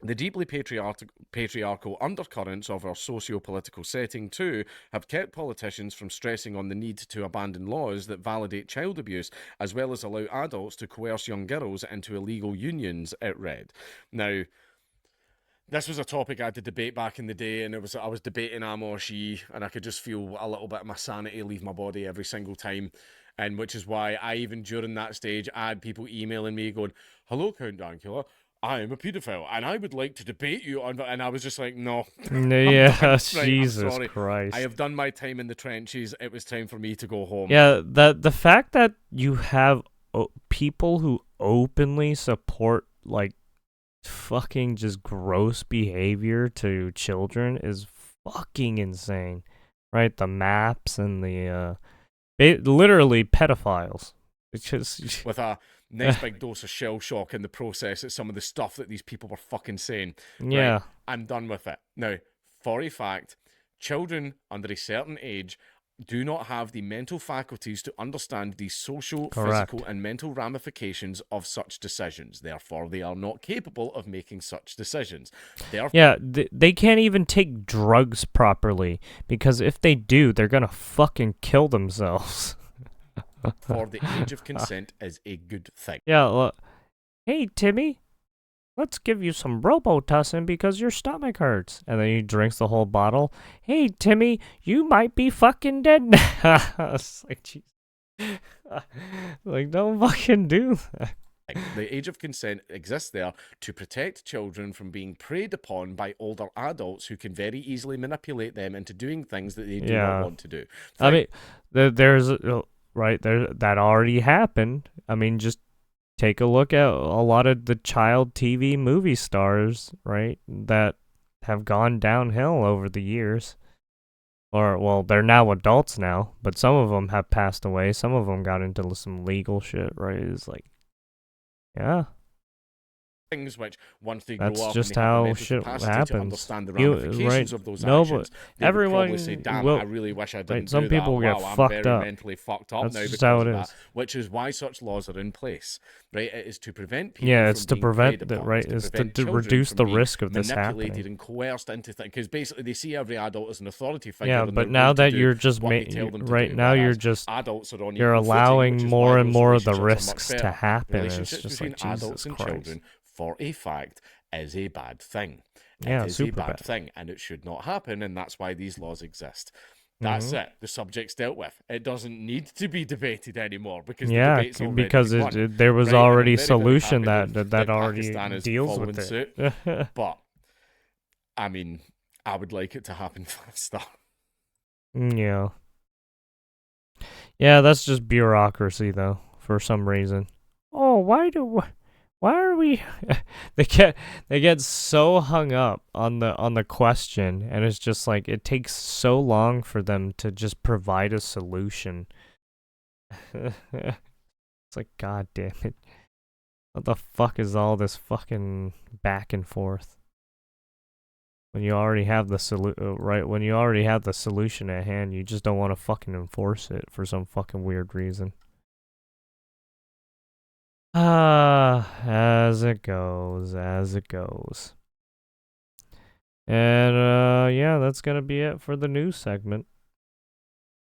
The deeply patriarchal undercurrents of our socio-political setting, too, have kept politicians from stressing on the need to abandon laws that validate child abuse, as well as allow adults to coerce young girls into illegal unions, it read. Now, this was a topic I had to debate back in the day, and I was debating am or she, and I could just feel a little bit of my sanity leave my body every single time. And which is why even during that stage, I had people emailing me going, "Hello, Count Dankula, I am a paedophile, and I would like to debate you on..." And I was just like, no. Yeah, Right, Jesus I'm sorry. Christ. I have done my time in the trenches. It was time for me to go home. Yeah, the fact that you have people who openly support like fucking just gross behavior to children is fucking insane, right? The maps and the literally pedophiles. It's just with a nice big dose of shell shock in the process at some of the stuff that these people were fucking saying. Yeah. Right, I'm done with it. Now, for a fact, children under a certain age do not have the mental faculties to understand the social, Correct. physical, and mental ramifications of such decisions. Therefore, they are not capable of making such decisions. Yeah, they can't even take drugs properly, because if they do, they're gonna fucking kill themselves. For the age of consent is a good thing. Yeah, well, hey, Timmy, let's give you some Robitussin because your stomach hurts. And then he drinks the whole bottle. Hey, Timmy, you might be fucking dead now. It's like, jeez. Like, don't fucking do that. The age of consent exists there to protect children from being preyed upon by older adults who can very easily manipulate them into doing things that they do not want to do. I mean, there's... Right, that already happened. I mean, just take a look at a lot of the child TV movie stars, right, that have gone downhill over the years. Or, well, they're now adults now, but some of them have passed away. Some of them got into some legal shit, right? It's like, yeah. Things which, once they That's grow up, just and they have the how mental shit capacity happens. to understand the ramifications of those No, actions, but they everyone would probably say, "Damn, will, I really wish I didn't right, some do people that. get Wow, I'm fucked very up. mentally fucked up That's now just because how of it that." is. Which is why such laws are in place, right? It is to prevent people Yeah, from it's to being prevent preyed that, upon. right? It's It's prevent to children reduce from the being risk of this manipulated happening. and coerced into things, because basically they see every adult as an authority figure. Yeah, and but they're now going to that do you're just what they tell them to right do, now, you're whereas just adults are on you're equal footing, allowing which is more why and those more of the relationships are much risks to better. happen. And it's Relationships just between like, adults Jesus and Christ. children, for a fact, is a bad thing. Yeah, it is a super bad bad. thing, and it should not happen, and that's why these laws exist. That's it. The subject's dealt with. It doesn't need to be debated anymore because the debate's already because been won. there was Right? And I'm already a very, very solution happy that already Pakistan is deals following with it. suit. But I mean, I would like it to happen faster. Yeah. Yeah, that's just bureaucracy, though, for some reason. Oh, why are we? they get so hung up on the question, and it's just like it takes so long for them to just provide a solution. It's like, God damn it. What the fuck is all this fucking back and forth? When you already have the when you already have the solution at hand, you just don't want to fucking enforce it for some fucking weird reason. As it goes, as it goes. And yeah, that's gonna be it for the news segment.